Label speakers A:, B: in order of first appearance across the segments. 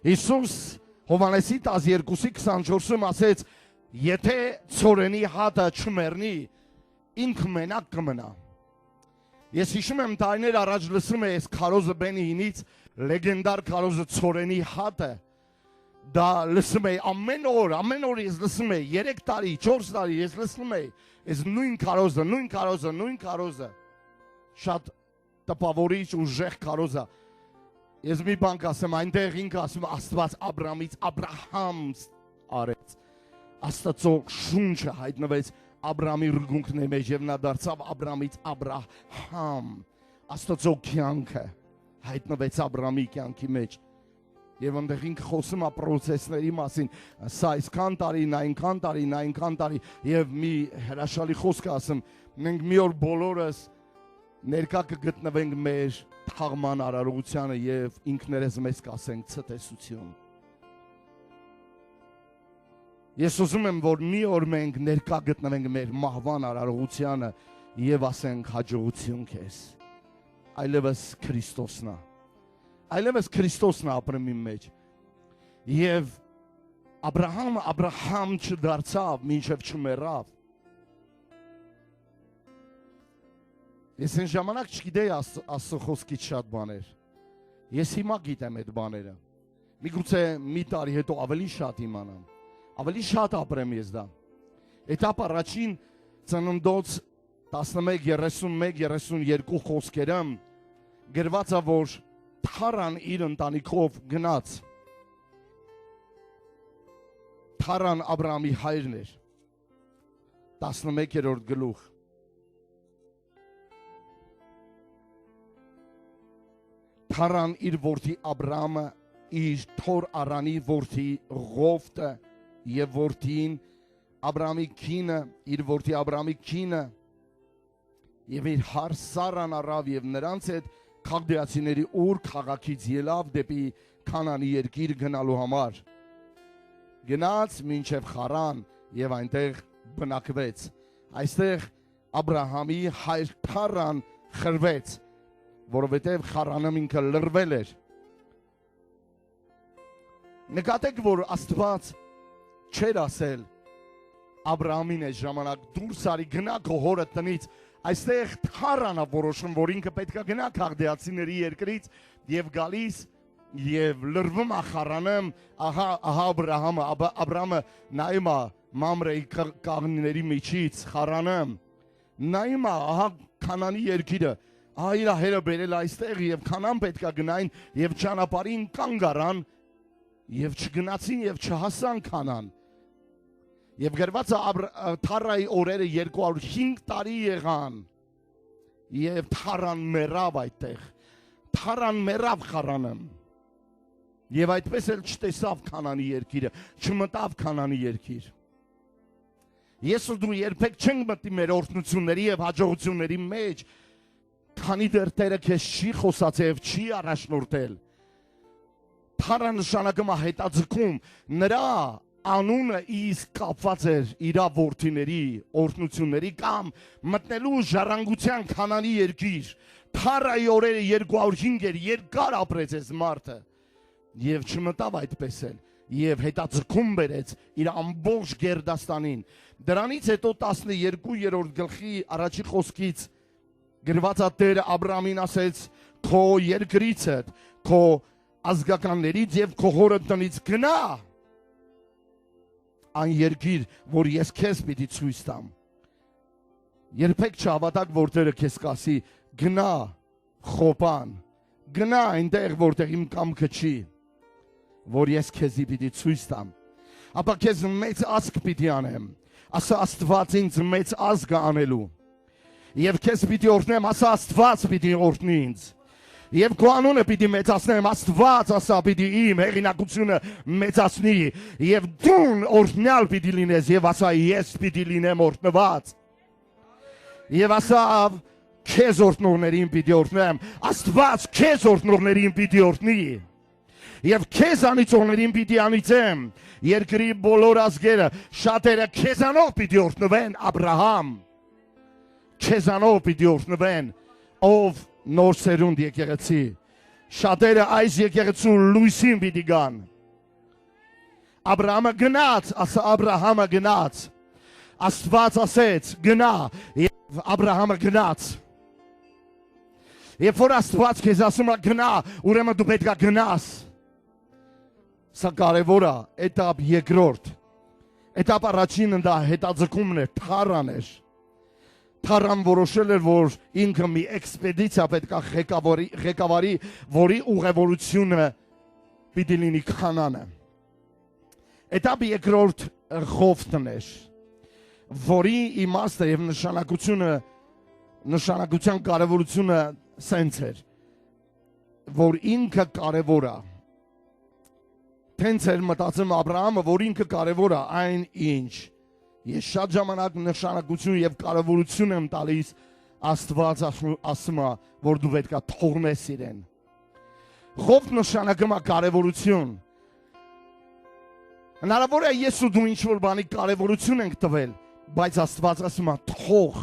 A: Հիսուս Հովանեսի 12:24-ում ասեց, եթե ծորենի հատը չմեռնի, ինքը մենակ կմնա։ Ես հիշում եմ տարիներ առաջ լսում եմ այս քարոզը Բենիինից, լեգենդար քարոզը ծորենի հատը, դա լսում եմ ամեն օր ես լսում եմ 3 տարի, 4 տարի ես լսում եմ այս նույն քարոզը, շատ տպավորիչ ուժեղ քարոզը։ Ես մի բան կասեմ, այնտեղ ինքը ասում Աստված Աբրահամից Աբրահամ արեց։ Աստծո շունչը հայտնվեց Աբրահամի ռգունքների մեջ եւ նա դարձավ Աբրահամից Աբրահամ։ Աստծո կյանքը հայտնվեց Աբրահամի կյանքի մեջ։ Եվ այնտեղ ինքը խոսում է process-ների մասին, սա այսքան տարի, նա այնքան տարի եւ մի հրաշալի խոսք ասում, մենք մի օր բոլորս ներկա կգտնվենք մեր թաղման արարողությանը եւ ինքներս մեզ կասենք ցտեսություն։ Ես ուզում եմ, որ մի օր մենք ներկա գտնվենք մեր մահվան արարողությանը եւ ասենք հաջողություն քեզ։ Այլևս Քրիստոսն է ապրում իմ մեջ։ Եվ Աբրահամ չդարձավ, մինչև չմեռավ։ Ես այն ժամանակ չգիտեի Աստծո խոսքից շատ բաներ։ Ես հիմա գիտեմ այդ բաները։ Միգուցե մի տարի հետո ավելի շատ իմանամ, ավելի շատ ապրեմ ես դա։ Էտապ առաջին ծննդոց 11:31-32 խոսքերում գրված է, որ Թարան իր ընտանիքով գնաց։ Թարան Աբրահամի հայրն էր։ 11-րդ գլուխ։ Թարան իր որդի Աբրահամը, իր թոր Արանի որդի Ղովտը եւ որդին Աբրահամի կինը, իր որդի Աբրահամի կինը եւ իր հար Սարան առավ եւ նրանց հետ Քալդեացիների Ուր քաղաքից ելավ դեպի Քանանի երկիր գնալու համար։ Գնաց մինչև Խարան եւ այնտեղ բնակվեց։ Այստեղ Աբրահամի հայր Թարան խրվեց, որովհետև Խարանը ինքը լրվել էր։ Նկատեք, որ Աստված չէր ասել Աբրահամին այդ ժամանակ դուրս արի գնա քո հորը տնից, այստեղ Թարանը որոշում, որ ինքը պետք է գնա Քալդեացիների երկրից եւ գալիս եւ լրվում է Խարանում, ահա Աբրահամը նայում է Մամրեի կաղնիների միջից Խարանում, նայում է ահա Քանանի երկիրը, ահա իր հերը բերել այստեղ եւ Քանան պետք է գնային եւ ճանապարհին կանգ առան եւ չգնացին եւ չհասան Քանան։ Եվ գրված է Թարայի օրերը 205 տարի եղան եւ Թարան մեռավ այդտեղ։ Թարան մեռավ Խարանում եւ այդպես էլ չտեսավ Քանանի երկիրը, չմտավ Քանանի երկիր։ Ես ու դու երբեք չենք մտնի մեր օրհնությունների եւ հաջողությունների մեջ, քանի դեռ Տերը քեզ չի խոսացել, չի առաջնորդել։ Թարան նշանակում է հետաձգում, նրա անունը իսկ կապված էր իր որդիների օրհնությունների կամ մտնելու ժառանգության Քանանի երկիր։ Թարայի օրերը 205 էր, երկար ապրեց այս մարդը եւ չմտավ այդպես էլ եւ հետաձգում բերեց իր ամբողջ Գերդաստանին։ Դրանից հետո 12-րդ գլխի առաջի խոսքից գրված է Տերը Աբրահամին ասեց. քո երկրիցդ, քո ազգականներից եւ քո հորը տնից գնա այն երկիր, որ ես քեզ պիտի ցույց տամ։ Երբեք չհավատակ, որ Տերը քեզ կասի գնա Խոպան, գնա այնտեղ, որտեղ իմ կամքը չի, որ ես քեզի պիտի ցույց տամ։ Ապա քեզ մեծ ազգ պիտի անեմ, ասա Աստված ինձ մեծ ազգ անելու։ Եվ քեզ պիտի օրհնեմ, ասա Աստված պիտի օրհնի ինձ։ Եվ քո անունը պիտի մեծացնեմ, Աստված ասա պիտի իմ հեղինակությունը մեծացնի, եւ դու օրհնյալ պիտի լինես, եւ ասա ես պիտի լինեմ օրհնված։ Եվ ասա քեզ օրհնողներին պիտի օրհնեմ, Աստված քեզ օրհնողներին պիտի օրհնի։ Եվ քեզ անիծողներին պիտի անիծեմ, երկրի բոլոր ազգերը, շատերը քեզանով պիտի օրհնվեն, Աբրահամ, քեզանով պիտի օրհնվեն, ով նոր սերունդ եկեղեցի, շատերը այս եկեղեցու լույսին պիտի գան, Աբրահամը գնաց, Աբրահամը գնաց։ Աստված ասեց գնա, եւ Աբրահամը գնաց։ Երբ որ Աստված քեզ ասում է գնա, ուրեմն դու պետք է գնաս։ Սա կարևոր է, էտապ երկրորդ։ Էտապ առաջինը դա հետաձգումն էր, թառան էր։ Թառան որոշել էր, որ ինքը մի էքսպեդիցիա պետք է ղեկավարի, որի ուղևորությունը պիտի լինի Քանանը։ Էտապ երկրորդ Ղովտն էր, որի իմաստը եւ նշանակության կարևորությունը սենց էր, որ ինքը կարևոր է։ Տենց էր մտածում Աբրահամը, որ ինքը կարևոր է այն ինչ։ Ես շատ ժամանակ նշանակություն եւ կարևորություն եմ տալիս, Աստված ասում է, որ դու պետք է թողնես իրեն։ Ղովտ նշանակում է կարևորություն։ Հնարավոր է ես ու դու ինչ-որ բանի կարևորություն ենք տվել, բայց Աստված ասում է թող։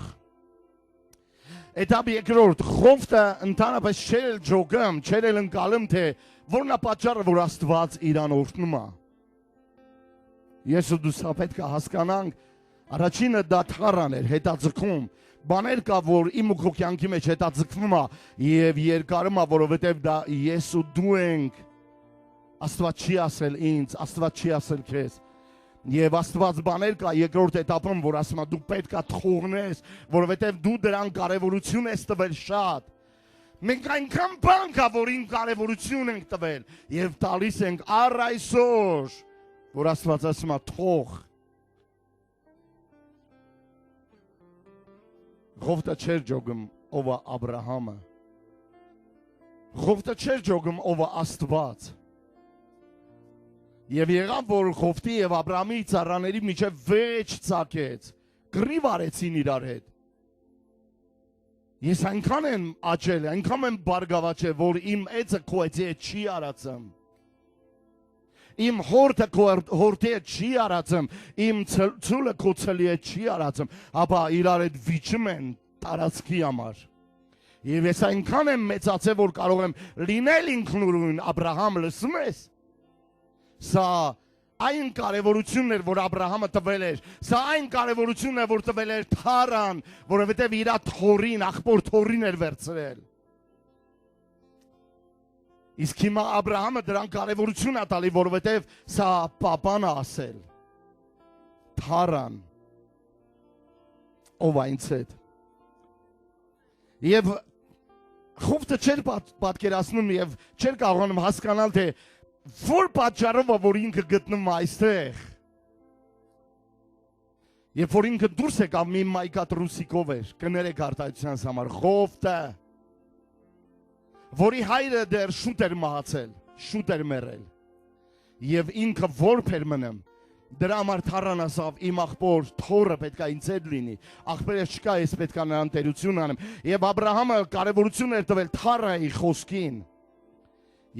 A: Էտապ երկրորդ, Ղովտը ընդհանրապես չէր էլ ջոգում, չէր էլ ընկալում, թե որն է պատճառը, որ Աստված իրան օրհնում է։ Ես ու դու սա պետք է հասկանանք, առաջինը դա թառան էր, հետաձգում, բաներ կա, որ իմ ու քո կյանքի մեջ հետաձգվում է եւ երկարում է, որովհետեւ դա ես ու դու ենք։ Աստված չի ասել ինձ, Աստված չի ասել քեզ։ Եվ Աստված բաներ կա երկրորդ էտապում, որ ասում է դու պետք է թողնես, որովհետև դու դրան կարևորություն ես տվել շատ։ Մենք այնքան բան կա, որին կարևորություն ենք տվել եւ տալիս ենք առ այսօր, որ Աստված ասում է թող։ Ղովտը չէր ջոգում, ով է Աբրահամը։ Ղովտը չէր ջոգում, ով է Աստված։ Եվ եղավ, որ Ղովտի եւ Աբրահամի ծառաների միջև վեճ ծագեց, կռիվ արեցին իրար հետ։ Ես այնքան եմ աճել, այնքան եմ բարգավաճել, որ իմ էծը քո էծի հետ չի արածում։ Իմ հորտը քո հորտի հետ չի արածում, իմ ցուլը քո ցլի հետ չի արածում, ապա իրար հետ վիճում են տարածքի համար։ Եվ ես այնքան եմ մեծացել, որ կարող եմ լինել ինքնուրույն Աբրահամ, լսում ես։ Սա այն կարևորությունն էր, որ Աբրահամը տվել էր, սա այն կարևորությունն է, որ տվել էր թառան, որովհետև իր թորին, աղբոր թորին էր վերցրել։ Իսկ հիմա Աբրահամը դրան կարևորություն է տալի, որովհետև սա պապան է ասել։ Թառան, ով այնց հետ։ Եվ Ղովտը չէր պատկերացնում եւ չէր կարողանում հասկանալ, թե որ պատճառով որ ինքը գտնում է այստեղ։ Երբ որ ինքը դուրս եկավ մի մայկատ ռուսիկով էր, կներեք արտահայտությանս համար, Ղովտը, որի հայրը դեռ շուտ էր մահացել, շուտ էր մեռել, եւ ինքը որբ էր մնում, դրա համար թառան ասավ, իմ աղբոր թորը պետք է ինձ հետ լինի, աղբերը չկա, ես պետք է նրան տերություն անեմ, եւ Աբրահամը կարևորություն էր տվել թառայի խոսքին,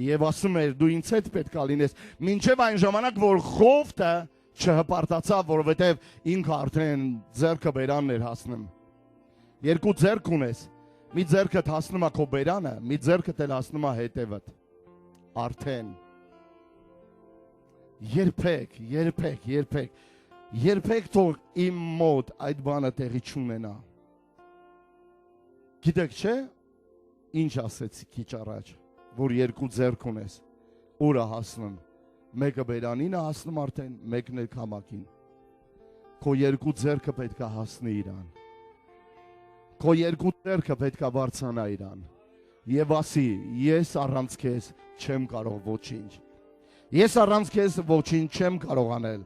A: եւ ասում էր դու ինձ հետ պետք է լինես, մինչեւ այն ժամանակ, որ Ղովտը չհպարտացավ, որովհետեւ ինքը արդեն ձեռքը բերանն էր հասնում։ Երկու ձեռք ունես, մի ձեռքդ հասնում է քո բերանը, մի ձեռքդ էլ հասնում է հետևդ։ Արդեն երբեք թող իմ մոտ այդ բանը տեղի չունենա։ Գիտեք չէ, ինչ ասեցի քիչ առաջ, որ երկու ձեռք ունես, ուր է հասնում, մեկը բերանին է հասնում արդեն, մեկն էլ քամակին։ Քո երկու ձեռքը պետք է հասնի իրան։ Քո երկու ձեռքը պետք է բարձրանա իրան։ Եվ ասի, ես առանց քեզ չեմ կարող ոչինչ։ Ես առանց քեզ ոչինչ չեմ կարող անել։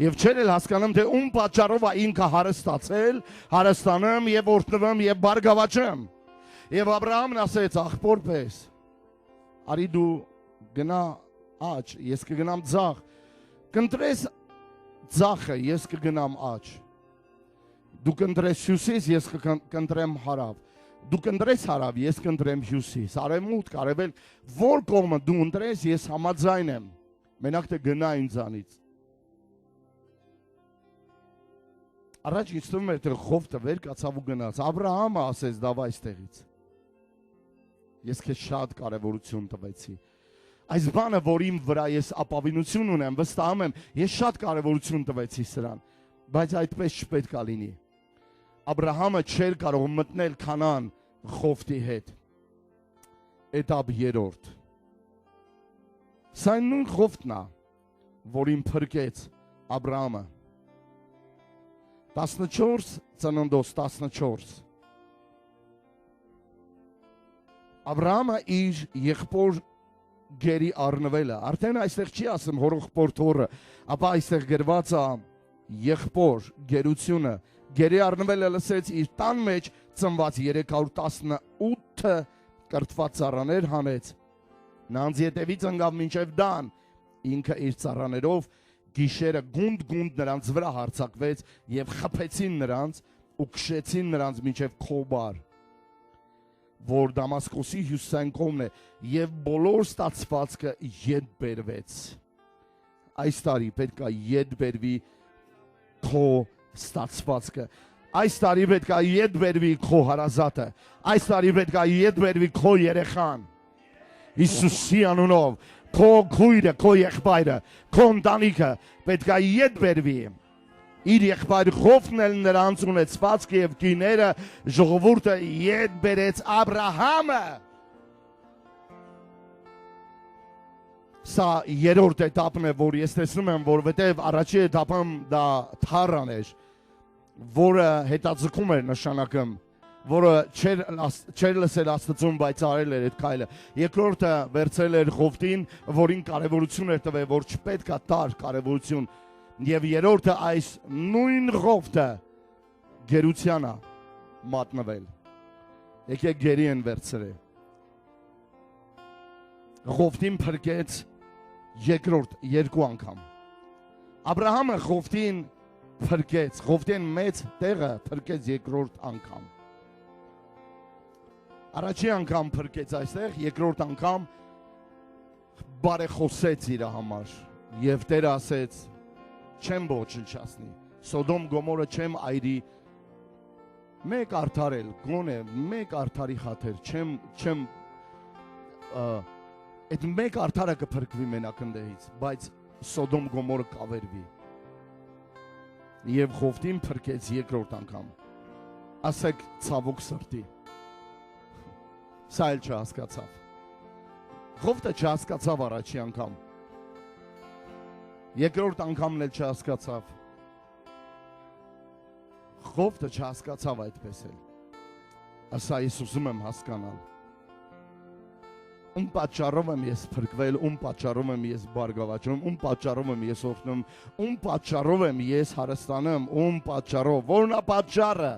A: Եվ չեր էլ հասկանում, թե ում պատճառով է ինքը հարստացել, հարստանում եւ օրհնվում եւ բարգավաճում։ Եվ Աբրահամն ասեց, աղբոր պես, արի դու գնա աճ, ես կգնամ ձախ, կընտրես ձախը, ես կգնամ աճ։ Դու կընտրես հյուսիս, ես կընտրեմ հարավ։ Դու կընտրես հարավ, ես կընտրեմ հյուսիս, արևմուտք, արևելք, որ կողմը դու ընտրես, ես համաձայն եմ, մենակ թե գնա ինձանից։ Առաջ ինձ թվում էր, թե Ղովտը վեր կացավ ու գնաց, Աբրահամը ասեց դավա այստեղից։ Ես քեզ շատ կարևորություն տվեցի։ Այս բանը, որ իմ վրա ես ապավինություն ունեմ, վստահում եմ, ես շատ կարևորություն տվեցի սրան, բայց այդպես չպետք է լինի։ Աբրահամը չէր կարող մտնել Քանան Խովտի հետ։ Էտապ 3։ Սա նույն Խովտն է, որին փրկեց Աբրահամը։ 14 ծննդոց 14։ Աբրահամը իր եղբոր գերի առնվելը, արդեն այստեղ չի ասում հորեղբոր թոռը, ապա այստեղ գրված է եղբոր գերությունը, գերի առնվելը լսեց իր տան մեջ ծնված 318 կրթված ծառաներ հանեց, նրանց ետևից ընկավ մինչև Դան, ինքը իր ծառաներով գիշերը գունդ նրանց վրա հարձակվեց և խփեցին նրանց ու քշեցին նրանց մինչև Քոբար, որ Դամասկոսի հյուսիսային կողմն է, և բոլոր ստացվածքը ետ բերվեց։ Այս տարի պետք է ետ բերվի քո ստացվածքը։ Այս տարի պետք է ետ բերվի քո հարազատը։ Այս տարի պետք է ետ բերվի քո երեխան։ Հիսուսի անունով, քո քույրը, քո եղբայրը, քո ընտանիքը պետք է ետ բերվի։ Իր եղբայր Խովտն էլ նրանց ունեցվածքը և գիները ժողովուրդը ետ բերեց Աբրահամը։ Սա երրորդ էտապն է, որ ես տեսնում եմ, որովհետև առաջի էտապում դա Թարան էր, որը հետաձգում էր նշանակում, որը չէր լսել Աստծուն, բայց արել էր այդ քայլը։ Երկրորդը վերցրել էր Խովտին, որին կարևորություն էր տվել, որ չպետք է տար կարևորություն։ Եվ երրորդը այս նույն Խովտը գերության է մատնվել։ Եկեք գերի են վերցրել։ Խովտին փրկեց երկրորդ երկու անգամ։ Աբրահամը Խովտին փրկեց, Խովտին մեծ տեղը փրկեց երկրորդ անգամ։ Առաջի անգամ փրկեց այստեղ, երկրորդ անգամ բարեխոսեց իր համար եւ Տերը ասեց չեմ ոչնչացնի, Սոդոմ Գոմորը չեմ այրի, մեկ արդարել, գոնե մեկ արդարի խաթեր, չեմ այդ մեկ արդարը կփրկվի մենակ ընդեղից, բայց Սոդոմ Գոմորը կավերվի։ Եվ Խովտին փրկեց երկրորդ անգամ։ Ասեք ցավոք սրտի։ Սա էլ չհասկացավ։ Խովտը չհասկացավ առաջի անգամ։ Երկրորդ անգամն էլ չհասկացավ։ Խովտը չհասկացավ այդպես էլ։ Ասա ես ուզում եմ հասկանալ։ Ում պատճառով եմ ես փրկվել, ում պատճառով եմ ես բարգավաճում, ում պատճառով եմ ես օրհնում, ում պատճառով եմ ես հարստանում, ում պատճառով, որն է պատճառը։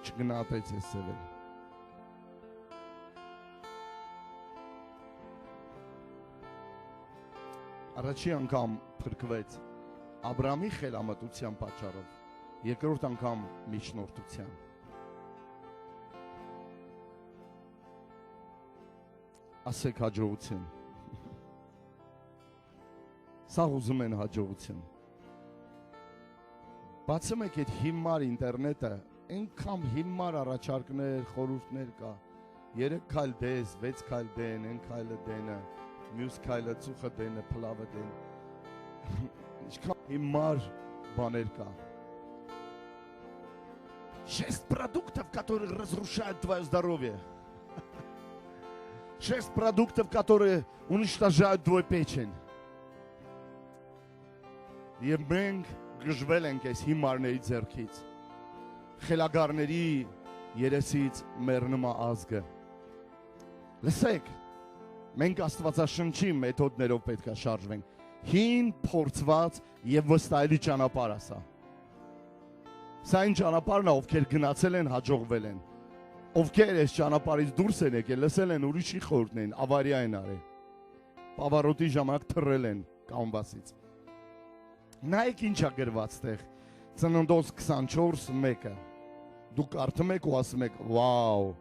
A: Չգնահատեց ես սևել։ Առաջի անգամ փրկվեց Աբրամի խելամտության պատճառով, երկրորդ անգամ միջնորդության։ Ասեք հաջողություն։ Սա ուզում են հաջողություն։ Բացում եք այդ հիմար ինտերնետը, այնքան հիմար առաջարկներ, խորհուրդներ կա։ 3 քայլ դես, 6 քայլ դեն, այն քայլը դենը, մյուս քայլը ծուխը դենը, փլավը դեն։ Ինչքան հիմար բաներ կա։ 6 продуктов, которые разрушают твое здоровье. 6 продуктов, которые уничтожают твою печень. Եվ մենք գժվել ենք այս հիմարների ձեռքից, խելագարների երեսից մեռնում է ազգը։ Լսեք, մենք Աստվածաշնչի մեթոդներով պետք է շարժվենք, հին, փորձված եւ վստահելի ճանապարհ է սա։ Սա այն ճանապարհն է, ովքեր գնացել են, հաջողվել են։ Ովքեր այս ճանապարհից դուրս են եկել, լսել են ուրիշի խորհուրդն են, ավարիա են արել։ Պավարոտի ժամանակ թռել են կանվասից։ Նայեք ինչ է գրված տեղ, Ծննդոց 24:1-ը։ Դուք կարդում եք ու ասում եք, վաու,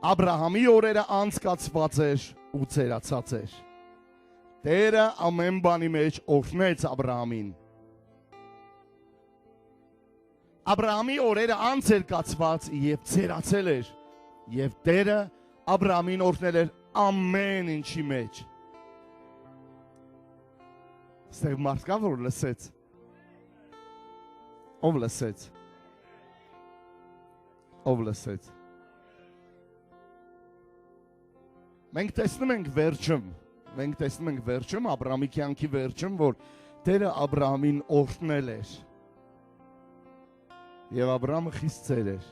A: Աբրահամի օրերը անցկացված էր ու ծերացած էր։ Տերը ամեն բանի մեջ օրհնեց Աբրահամին։ Աբրահամի օրերը անց էր կացված եւ ցերացել էր եւ Տերը Աբրահամին օրհնել էր ամեն ինչի մեջ։ Ստեղ մարդ կա որ լսեց։ Ով լսեց։ Ով լսեց։ Մենք տեսնում ենք վերջում, Աբրահամի կյանքի վերջում, որ Տերը Աբրահամին օրհնել էր։ Եվ Աբրահամը խիստ ծեր էր։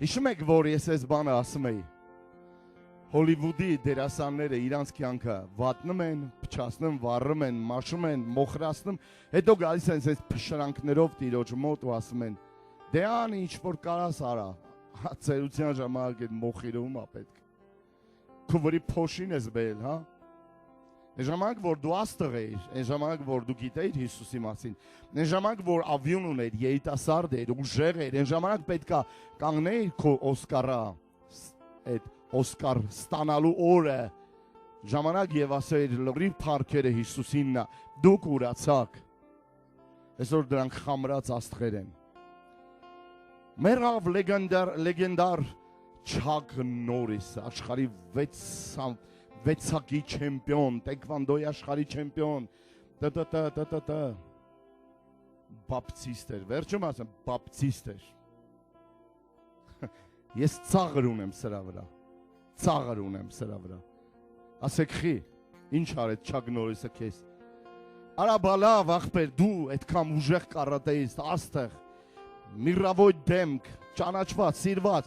A: Հիշում եք, որ ես այս բանը ասում էի։ Հոլիվուդի դերասանները իրանց կյանքը վատնում են, փչացնում, վառում են, մաշում են, մոխրացնում, հետո գալիս են այս փշրանքներով Տիրոջ մոտ ու ասում են. «Դե ան ինչ որ կարաս արա»։ Ծերության ժամանակ այդ մոխիրում է պետք։ Քո վրի փոշին ես բերել, հա։ Այն ժամանակ որ դու աստղ էիր, այն ժամանակ որ դու գիտեիր Հիսուսի մասին, այն ժամանակ որ ավյուն ուներ, երիտասարդ էր, ուժեղ էր, այն ժամանակ պետքա կանգնեիր քո Օսկարա, այդ Օսկար ստանալու օրը, ժամանակ եւ ասեիր լրիվ փառքերը Հիսուսինն է, դուք ուրացաք։ Այսօր դրանք խամրած աստղեր են։ Մերավ լեգենդար Չակ Նորիս, աշխարհի 6-ակի չեմպիոն, տեքվանդոյի աշխարհի չեմպիոն, բապտիստ էր, վերջում ասեմ, բապտիստ էր։ Ես ծաղր ունեմ սրա վրա, ասեք խի, ինչ արեց Չակ Նորիսը քեզ։ Արա բալավ ախպեր, դու այդքան ուժեղ կարատեիստ, աստեղ, միրավոյ դեմք, ճանաչված, սիրված,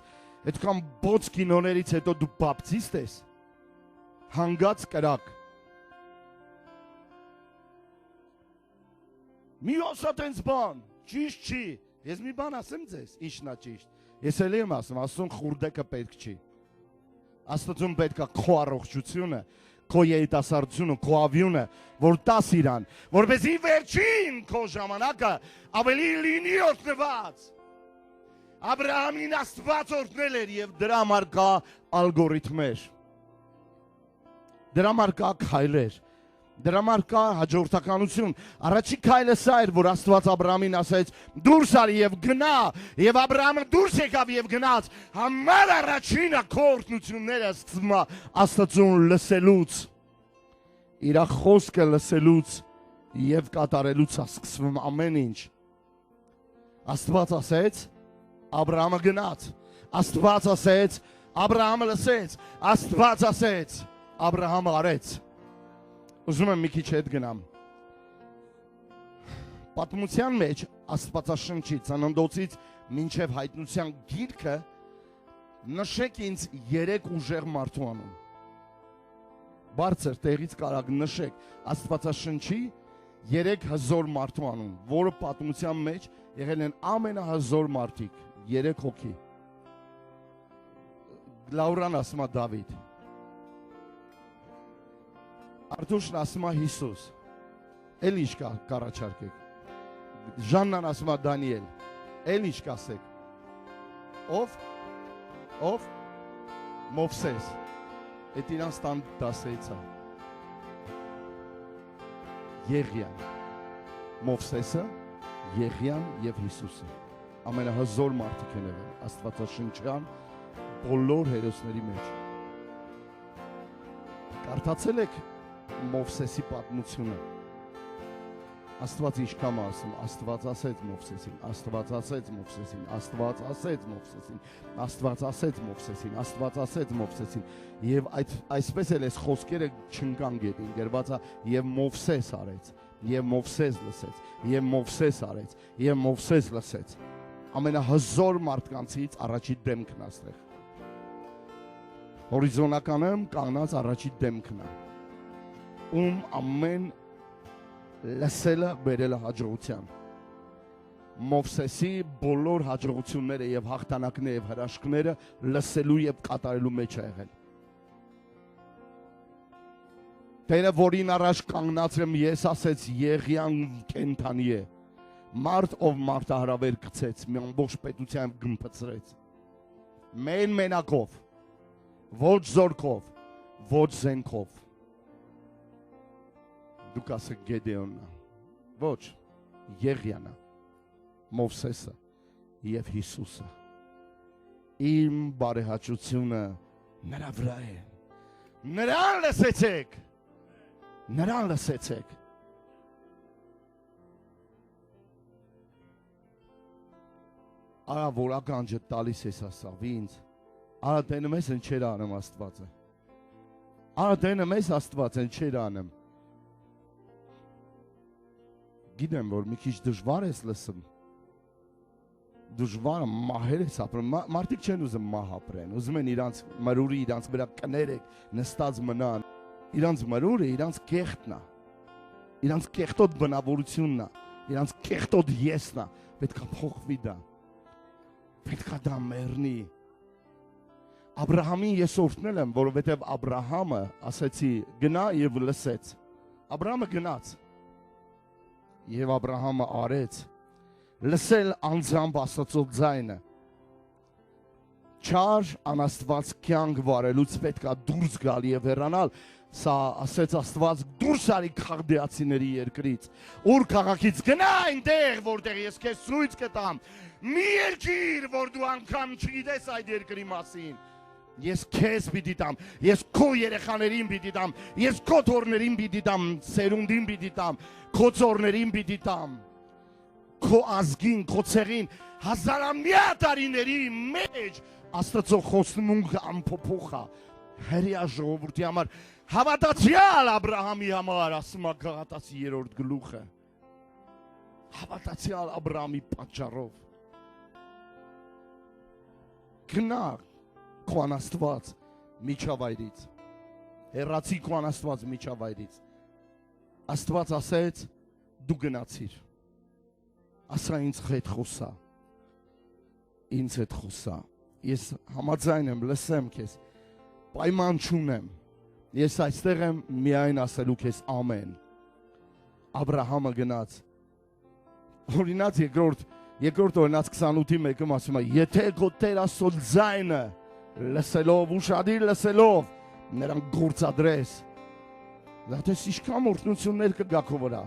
A: այդքան բոց կինոներից հետո դու բապտիստ ես, հանգած կրակ։ Մի ասա տենց բան, ճիշտ չի, ես մի բան ասեմ ձեզ, ինչն է ճիշտ, ես էլի եմ ասում, Աստծուն խուրդեկը պետք չի, Աստծուն պետք է քո առողջությունը, քո երիտասարդությունը, քո ավյունը, որ տաս իրան, որպեսզի վերջին քո ժամանակը ավելի լինի օրհնված։ Աբրահամին Աստված օրհնել էր եւ դրա համար կա ալգորիթմեր, դրա համար կա քայլեր, դրա համար կա հաջորդականություն։ Առաջին քայլը սա էր, որ Աստված Աբրահամին ասեց. «Դուրս արի եւ գնա», եւ Աբրահամը դուրս եկավ եւ գնաց։ Համար առաջինը քո օրհնությունները սկսվում է Աստծուն լսելուց, իր խոսքը լսելուց եւ կատարելուց է սկսվում ամեն ինչ։ Աստված ասեց, Աբրահամը գնաց, Աստված ասեց, Աբրահամը լսեց, Աստված ասեց, Աբրահամը արեց։ Ուզում եմ մի քիչ հետ գնամ։ Պատմության մեջ Աստվածաշնչից, Ծննդոցից մինչև Հայտնության գիրքը նշեք ինձ 3 ուժեղ մարդու անուն։ Բարձր տեղից կարակ նշեք Աստվածաշնչի 3 հզոր մարդու անուն, որը պատմության մեջ եղել են ամենահզոր մարդիկ, 3 հոգի։ Լաուրան ասում է Դավիթ, Արտուշն ասում է Հիսուս, էլ ինչ կառաջարկեք, Ժաննան ասում է Դանիել, էլ ինչ կասեք, ով, Մովսես, այդ իրանց տան դասերից է, Եղիան, Մովսեսը, Եղիան և Հիսուսը, ամենահզոր մարդիկ են եղել, Աստվածաշնչյան բոլոր հերոսների մեջ։ Կարդացել եք Մովսեսի պատմությունը։ Աստված ինչքան ասում, Աստված ասեց Մովսեսին, Աստված ասեց Մովսեսին, Աստված ասեց Մովսեսին, Աստված ասեց Մովսեսին, Աստված ասեց Մովսեսին, եւ այսպես էլ այս խոսքերը չընկան գետին, գրված է եւ Մովսես արեց, եւ Մովսես լսեց, եւ Մովսես արեց, եւ Մովսես լսեց։ Ամենահզոր մարդկանցից առաջի դեմքն է այստեղ։ Հորիզոնականը կանգնած առաջի դեմքն է, ում ամեն լսելը բերել է հաջողության։ Մովսեսի բոլոր հաջողությունները եւ հաղթանակները եւ հրաշքները լսելու եւ կատարելու մեջ է եղել։ Տերը, որին առաջ կանգնացրեմ ես, ասեց Եղիան կենդանի է, մարդ ով մարդահրավեր գցեց, մի ամբողջ պետության գմփցրեց, մենակով, ոչ զորքով, ոչ զենքով։ Դուք ասեք Գեդեոնն է, ոչ, Եղիանը, Մովսեսը, եւ Հիսուսը։ Իմ բարեհաճությունը նրա վրա է։ Նրան լսեցեք։ Նրան լսեցեք։ Արա որ ականջը տալիս ես ասավ ինձ, արա տենում ես են չեր անեմ Աստվածը, արա տենում ես Աստված են չեր անեմ, գիտեմ որ մի քիչ դժվար ես լսում, դժվարը մահեր ես ապրում, մարդիկ չեն ուզում մահ ապրեն, ուզում են իրանց մրուրի, իրանց վրա կներեք, նստած մնան, իրանց մրուրը իրանց կեղտն է, իրանց կեղտոտ բնավորությունն է, իրանց կեղտոտ եսն է, պետք է փոխվի դա։ Պետք է դա մեռնի։ Աբրահամին ես օրհնել եմ, որովհետև Աբրահամը ասեցի գնա եւ լսեց։ Աբրահամը գնաց։ Եվ Աբրահամը արեց լսել անձամբ Աստծո ձայնը։ Չար անաստված կյանք վարելուց պետք է դուրս գալ եւ հեռանալ։ Սա ասեց Աստված դուրս արի քաղդեացիների երկրից։ Ուր քաղաքից գնա այնտեղ, որտեղ ես քեզ ցույց կտամ։ Մի երկիր, որ դու անգամ չգիտես այդ երկրի մասին։ Ես քեզ պիտի տամ, ես քո երեխաներին պիտի տամ, ես քո թորներին պիտի տամ, սերունդին պիտի տամ, քո ծորներին պիտի տամ, քո ազգին, քո ցեղին, հազարամյա տարիների մեջ Աստծո խոստումունքը անփոփոխ է։ Հերիա ժողովրդի համար, հավատացյալ Աբրահամի համար, ասում է Գաղատացի 3-րդ գլուխը։ Հավատացյալ Աբրահամի պատճառով։ Գնա քո անաստված միջավայրից, հեռացի քո անաստված միջավայրից։ Աստված ասեց դու գնացիր, ասա ինձ հետ խոսա, ինձ հետ խոսա, ես համաձայն եմ, լսեմ քեզ, պայման չունեմ, ես այստեղ եմ միայն ասելու քեզ ամեն։ Աբրահամը գնաց, օրինակ երկրորդ օրինաց 28-ի մեկում ասում է, եթե քո Տեր Աստծո ձայնը լսելով, ուշադիր լսելով, նրան գործադրես, դատես ինչքան օրհնություններ կգա քո վրա,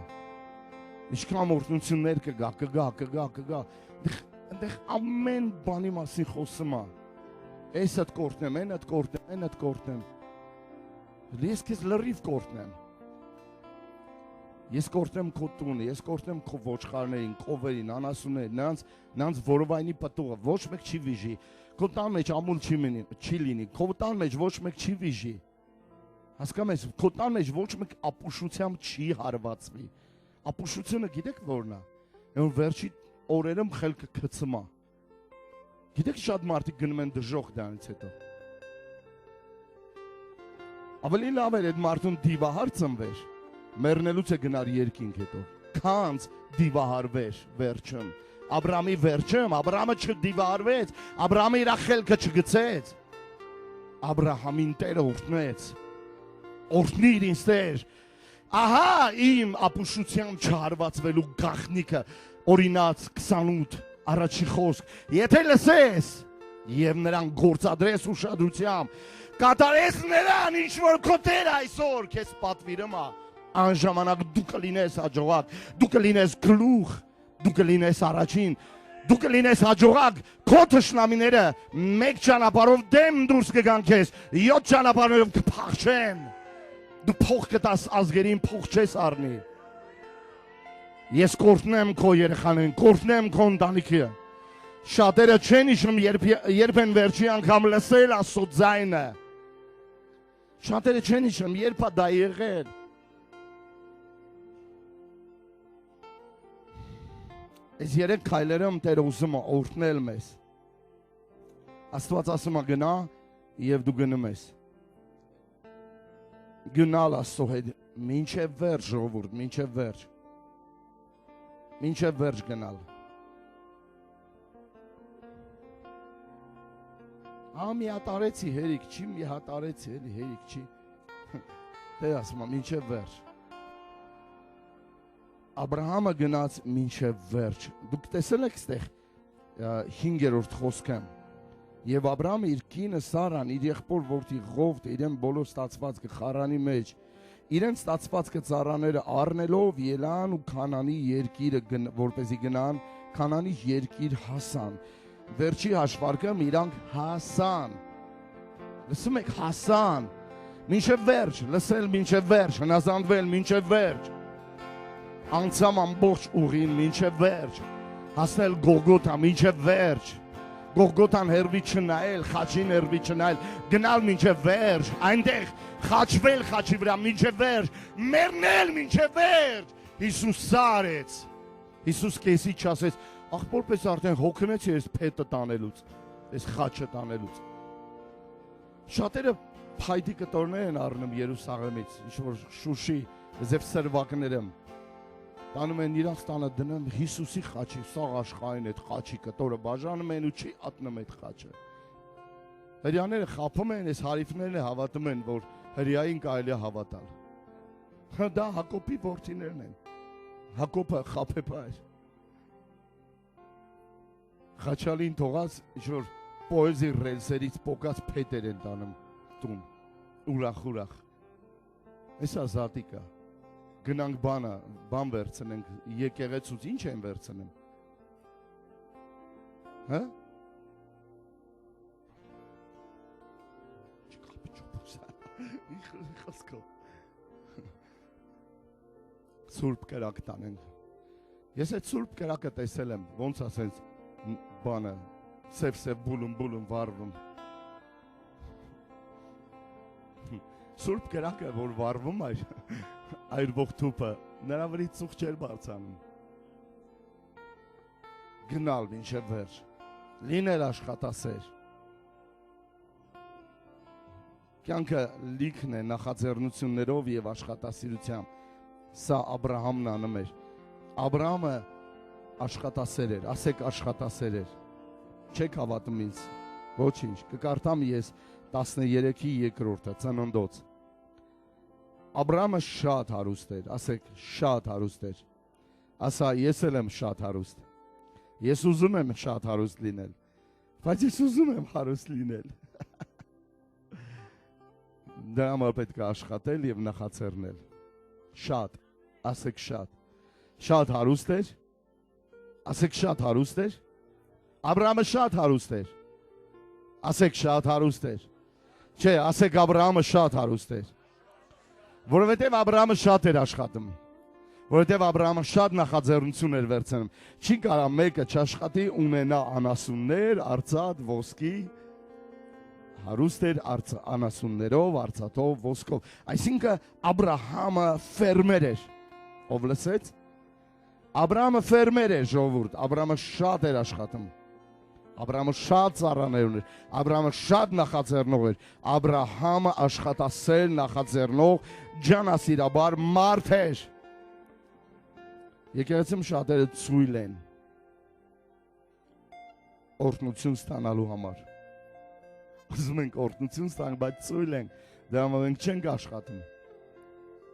A: ինչքան օրհնություններ կգա, այնտեղ ամեն բանի մասին խոսում է, ես այդ կորտնեմ, այն այդ կորտնեմ, ես քեզ լրիվ կորտնեմ, ես կորտնեմ քո տունը, ես կորտնեմ քո ոչխարներին, կովերին, անասուններին, նրանց որովայնի պտուղը, ոչ մեկ չի վիժի, քո տան մեջ ամուլ չի լինի, քո տան մեջ ոչ մեկ չի վիժի, հասկանում ես, քո տան մեջ ոչ մեկ ապուշությամբ չի հարվածվի, ապուշությունը գիտեք որն է, որ վերջի օրերում խելքը գցում է, գիտեք շատ մարդիկ գնում են դժոխք դրանից հետո, ավելի լավ էր այդ մարդուն դիվահար ծնվեր, մեռնելուց է գնար երկինք հետո, քանց դիվահարվեր վերջում, Աբրահամի վերջում, Աբրահամը չդիվահարվեց, Աբրահամը իր խելքը չգցեց, Աբրահամին Տերը օրհնեց, օրհնիր ինձ Տեր, ահա իմ ապուշությամբ չհարվածվելու գաղտնիքը, օրինաց 28 առաջի խոսք, եթե լսես եւ նրան գործադրես ուշադրությամբ, կատարես նրան ինչ որ քո Տեր այսօր քեզ պատվիրում է, անժամանակ դու կլինես հաջողակ, դու կլինես գլուխ, դու կլինես առաջին, դու կլինես հաջողակ, քո թշնամիները մեկ ճանապարհով դեմ դուրս կգան քեզ, 7 ճանապարհներով կփախչեն, դու փող կտաս ազգերին, փող չես առնի։ Ես կորտնեմ քո երեխաներին, կորտնեմ քո ընտանիքը։ Շատերը չեն իշում երբ են վերջի անգամ լսել Աստծո ձայնը։ Շատերը չեն իշում երբ է դա եղել։ Այս 3 քայլերում Տերը ուզում է օրհնել մեզ։ Աստված ասում է գնա եւ դու գնում ես։ Գնալ Աստծո հետ մինչև վերջ ժողովուրդ, մինչև վերջ։ Մինչև վերջ գնալ։ Մի հատարեցի հերիք չի, մի հատարեցի էլի հերիք չի։ Տեր ասում է մինչև վերջ։ Աբրահամը գնաց մինչև վերջ։ Դուք տեսել եք ստեղ 5-րդ խոսքը։ Եվ Աբրահամը իր կինը Սարան, իր եղբոր որդի Ղովտ, իրեն բոլոր ստացվածքը Խարանի մեջ, իրեն ստացվածքը ծառաները առնելով ելան ու Քանանի երկիրը որպեսզի գնան Քանանի երկիր հասան։ Վերջի հաշվարկում իրանք հասան։ Լսում եք, հասան։ Մինչև վերջ, լսել մինչև վերջ, հնազանդվել մինչև վերջ։ Անցամ ամբողջ ուղին մինչև վերջ։ Հասնել Գողգոթա մինչև վերջ։ Գողգոթան հերվի չնայել, խաչին հերվի չնայել, գնալ մինչև վերջ, այնտեղ խաչվել խաչի վրա մինչև վերջ, մեռնել մինչև վերջ։ Հիսուս սարեց։ Հիսուս կեսի չասեց, աղբորպես արդեն հոգնեցի այս փետը տանելուց, այս խաչը տանելուց։ Շատերը փայտի կտորներ են առնում Երուսաղեմից, ինչ-որ Շուշի, ձև սրվակներում։ Տանում են իրանց տանը դնում Հիսուսի խաչի, սաղ աշխարհին այդ խաչի կտորը բաժանում են ու չի ատնում այդ խաչը։ Հրեաները խափում են, այս հարիվներն հավատում են, որ հրեային կարելի է հավատալ։ Դա Հակոբի որդիներն են։ Հակոբը խափեպա էր։ Խաչալին թողած ինչ-որ պոեզի ռելսերից պոկած փետեր են տանում տուն, ուրախ։ Էսա զատիկա։ Գնանք բան վերցնենք, եկեղեցուց ինչ են վերցնում։ Հա? Սուրբ կրակ տանենք։ Ես այդ սուրբ կրակը տեսել եմ, ոնց ասենց բանը, սև բուլում վարվում։ Սուրբ կրակը, որ վարվում էր, այրվող թուփը, նրա վրից ծուխ չէր բարձանում։ Գնալ մինչև վերջ, լինել աշխատասեր։ Կյանքը լիքն է նախաձեռնություններով եւ աշխատասիրությամբ։ Սա Աբրահամն անում էր։ Աբրահամը աշխատասեր էր, ասեք աշխատասեր էր։ Չեք հավատում ինձ։ Ոչինչ, կկարդամ ես 13-ի երկրորդը, Ծննդոց։ Աբրահամը շատ հարուստ էր, ասեք շատ հարուստ էր։ Ասա, ես էլ եմ շատ հարուստ։ Ես ուզում եմ շատ հարուստ լինել, բայց ես ուզում եմ հարուստ լինել։ Դրա համար պետք է աշխատել եւ նախաձեռնել։ Շատ, ասեք շատ։ Շատ հարուստ էր։ Ասեք շատ հարուստ էր։ Աբրահամը շատ հարուստ էր։ Ասեք շատ հարուստ էր։ Չէ, ասեք Աբրահամը շատ հարուստ էր։ Որովհետև Աբրահամը շատ էր աշխատում։ Որովհետև Աբրահամը շատ նախաձեռնություն էր վերցնում։ Չի կարա մեկը չաշխատի ունենա անասուններ, արծաթ, ոսկի։ Հարուստ էր անասուններով, արծաթով, ոսկով։ Այսինքն Աբրահամը ֆերմեր էր։ Ով լսեց։ Աբրահամը ֆերմեր էր, ժողովուրդ։ Աբրահամը շատ էր աշխատում։ Աբրահամը շատ ծառաներ ուներ։ Աբրահամը շատ նախաձեռնող էր։ Աբրահամը աշխատասեր, նախաձեռնող, ջանասիրաբար մարդ էր։ Եկեղեցում շատերը ցույլ են օրհնություն ստանալու համար։ Ուզում ենք օրհնություն ստանալ, բայց ցույլ ենք, դրա համար մենք չենք աշխատում։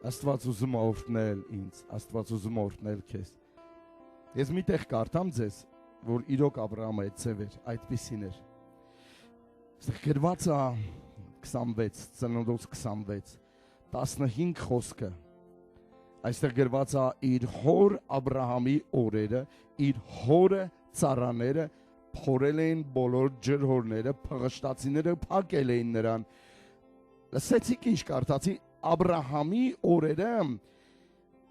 A: Աստված ուզում է օրհնել ինձ, Աստված ուզում է օրհնել քեզ։ Ես միտեղ կարդամ ձեզ, որ իրոք Աբրահամը այդ ծև էր, այդպիսին էր։ Այստեղ գրված է 26, Ծննդոց 26, 15 խոսքը։ Այստեղ գրված է իր հոր Աբրահամի օրերը, իր հորը ծառաները փորել էին բոլոր ջրհորները, փղշտացիները փակել էին նրան։ Լսեցիք ինչ կարդացի, Աբրահամի օրերը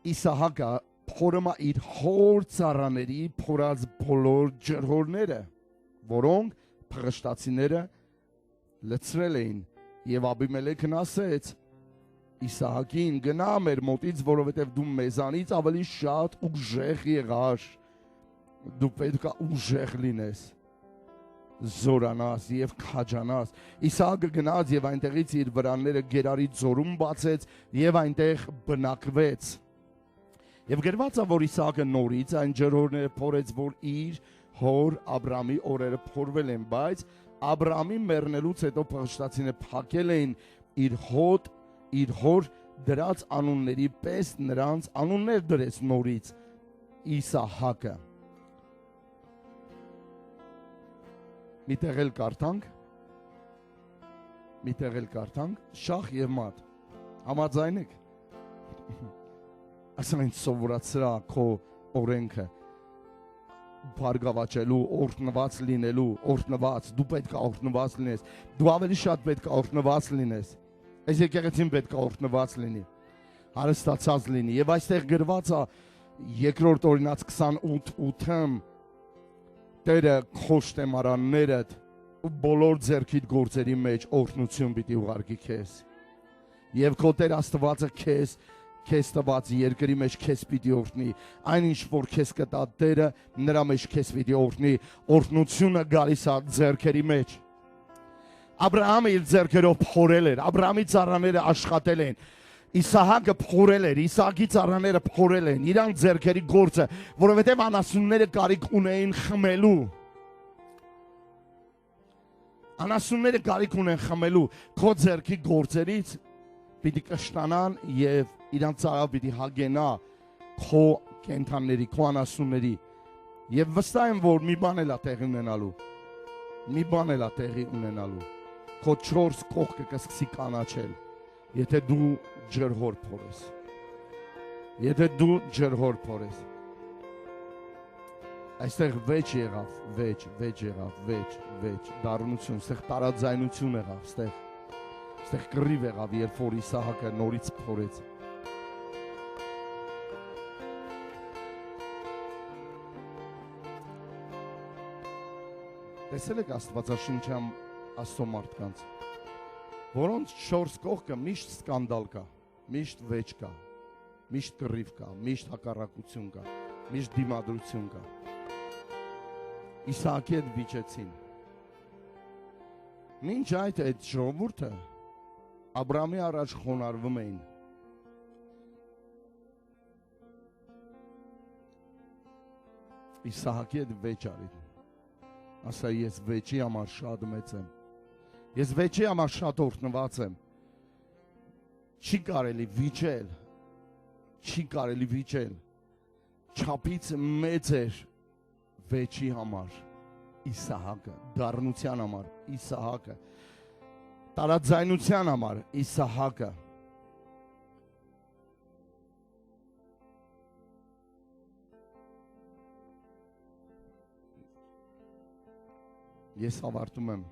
A: Իսահակը փորում է իր հոր ծառաների փորած բոլոր ջրհորները, որոնք փղշտացիները լցրել էին, եւ Աբիմելեքն ասեց Իսահակին, գնա մեր մոտից, որովհետև դու մեզանից ավելի շատ ուժեղ եղար, դու պետք է ուժեղ լինես, զորանաս եւ քաջանաս։ Իսահակը գնաց եւ այնտեղից իր վրանները Գերարի ձորում բացեց եւ այնտեղ բնակվեց։ Եվ գրված է, որ Իսահակը նորից այն ջրհորները փորեց, որ իր հոր Աբրահամի օրերը փորվել են, բայց Աբրահամի մեռնելուց հետո փղշտացիները փակել էին իր հոր դրած անունների պես նրանց անուններ դրեց նորից Իսահակը։ Միտեղ էլ կարդանք, շախ եւ մատ։ Համաձայնեք։ Ասեն սովորացրա քո օրենքը։ բարգավաճելու, օրհնված լինելու, օրհնված, դու պետք է օրհնված լինես, դու ավելի շատ պետք է օրհնված լինես, այս եկեղեցին պետք է օրհնված լինի, հարստացած լինի, եւ այստեղ գրված է երկրորդ օրինաց 28:8-ում Տերը քո շտեմարաններդ ու բոլոր ձեռքիդ գործերի մեջ օրհնություն պիտի ուղարկի քեզ, եւ քո Տեր Աստվածը քեզ տված երկրի մեջ քեզ պիտի օրհնի, այնինչ որ քեզ կտա Տերը նրա մեջ քեզ պիտի օրհնի, օրհնությունը գալիս է ձեռքերի մեջ։ Աբրահամը իր ձեռքերով փորել էր, Աբրահամի ծառաները աշխատել են, Իսահակը փորել էր, Իսահակի ծառաները փորել են, իրանք ձեռքերի գործը, որովհետև անասունները կարիք ունեին խմելու։ Անասունները կարիք ունեն խմելու, քո ձեռքի գործերից պիտի կշտանան եւ իրանց ծառա պիտի հագենա քո կենթանների, քո անասունների։ Եվ վստահ եմ, որ մի բան էլ է տեղի ունենալու։ Մի բան էլ է տեղի ունենալու։ Քո 4 կողքը կսկսի կանաչել, եթե դու ջրհոր փորես։ Եթե դու ջրհոր փորես։ Այստեղ վեճ եղավ, վեճ եղավ, վեճ, դառնություն, այստեղ տարաձայնություն եղավ, այստեղ կռիվ եղավ, երբ որ Իսահակը նորից փորեց։ Տեսել եք Աստվածաշնչյան Աստծո մարդկանց, որոնց 4 կողքը միշտ սկանդալ կա, միշտ վեճ կա, միշտ կռիվ կա, միշտ հակառակություն կա, միշտ դիմադրություն կա։ Իսահակի հետ վիճեցին։ Մինչ այդ ժողովուրդը Աբրահամի առաջ խոնարհվում էին։ Իսահակի հետ վեճ արին։ Ասա ես վեճի համար շատ մեծ եմ։ Ես վեճի համար շատ օրհնված եմ։ Չի կարելի վիճել։ Չի կարելի վիճել։ Չափից մեծ էր վեճի համար Իսահակը, դառնության համար Իսահակը, տարաձայնության համար Իսահակը։ Ես ավարտում եմ։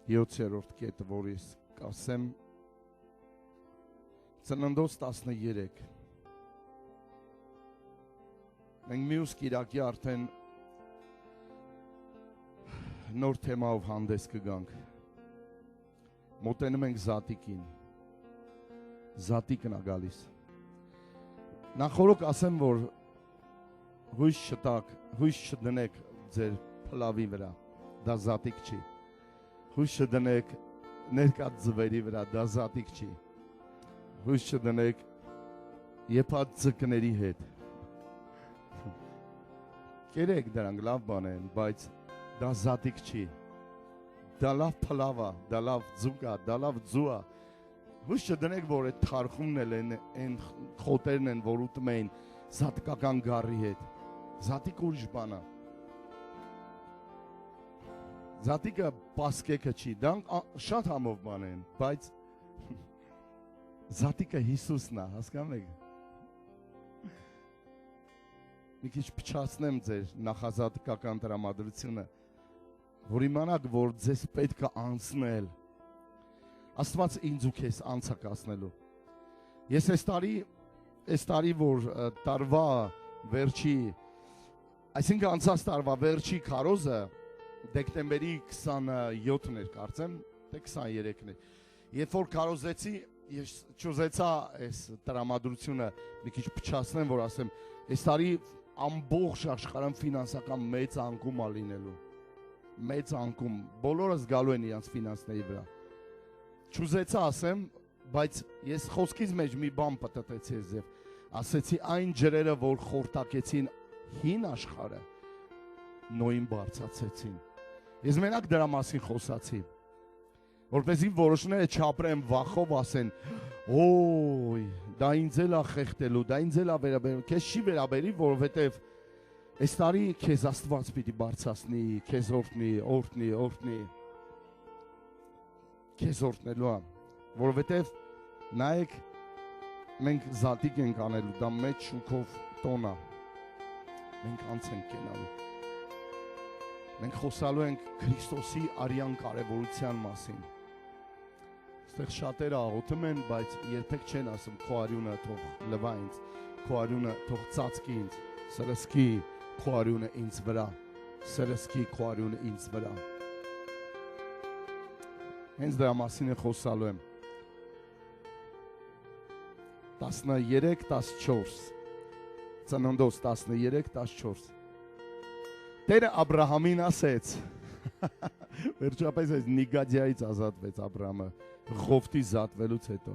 A: Յոթերորդ կետը, որ ես կասեմ, Ծննդոց 13։ Մենք մյուս կիրակի արդեն նոր թեմայով հանդես կգանք։ Մոտենում ենք Զատիկին։ Զատիկն է գալիս։ Նախորդ ասեմ, որ հույս չտաք, հույս չդնեք ձեր փլավի վրա, դա Զատիկ չի։ Հույս չդնեք ներկա ձվերի վրա, դա Զատիկ չի։ Հույս չդնեք եփած ձկների հետ։ Կերեք դրանք լավ բան են, բայց դա Զատիկ չի։ Դա լավ փլավ է, դա լավ ձուկ է, դա լավ ձու է։ Հույս չդնեք, որ այդ թարխումն էլ են, այն խոտերն են, որ ուտում էին զատիկական գառի հետ։ Զատիկ ուրիշ բան է։ Զատիկը պասկեկը չի, դրանք շատ համով բան են, բայց Զատիկը Հիսուսն է, հասկանում եք։ Մի քիչ փչացնեմ ձեր նախազատիկական տրամադրությունը, որ իմանաք, որ ձեզ պետք է անցնել։ Աստված ինձ ու քեզ անցակացնելու։ Ես այս տարի որ տարվա վերջի, այսինքն անցած տարվա վերջի քարոզը դեկտեմբերի 27-ն էր, կարծեմ, թե 23-ն էր։ Երբ որ քարոզեցի, ես չուզեցա այս տրամադրությունը մի քիչ փչացնեմ, որ ասեմ, այս տարի ամբողջ աշխարհում ֆինանսական մեծ անկում է լինելու։ Մեծ անկում, բոլորը զգալու են իրենց ֆինանսների վրա։ Չուզեցա ասեմ, բայց ես խոսքից մեջ մի բան պատտեցի ձեզ, ասեցի այն ջրերը, որ խորտակեցին հին աշխարհը, նոյին բարձացեցին։ Ես մենակ դրա մասին խոսացի, որպեսզի որոշները չապրեն վախով, ասեն, օй, դա ինձ էլ է խեղդելու, դա ինձ էլ է վերաբերում, քեզ չի վերաբերի, որովհետև այս տարի քեզ Աստված պիտի բարձրացնի, քեզ օրհնի։ քեզ օրհնելու է, որովհետև նայեք մենք զատիկ ենք անելու, դա մեծ շուքով տոնա, մենք անց ենք կենալու, մենք խոսալու ենք Քրիստոսի արյան կարևորության մասին, այստեղ շատերը աղոթում են, բայց երբեք չեն ասում քո արյունը թող լվա ինձ, քո արյունը թող ծածկի ինձ, սրսկի քո արյունը ինձ վրա, սրսկի քո արյունը ինձ վրա, հենց դրա մասին է խոսալու եմ, 13-14 Ծննդոց 13-14 Տերը Աբրահամին ասեց վերջապես այս Նիգադիայից ազատվեց Աբրահամը Ղովտի զատվելուց հետո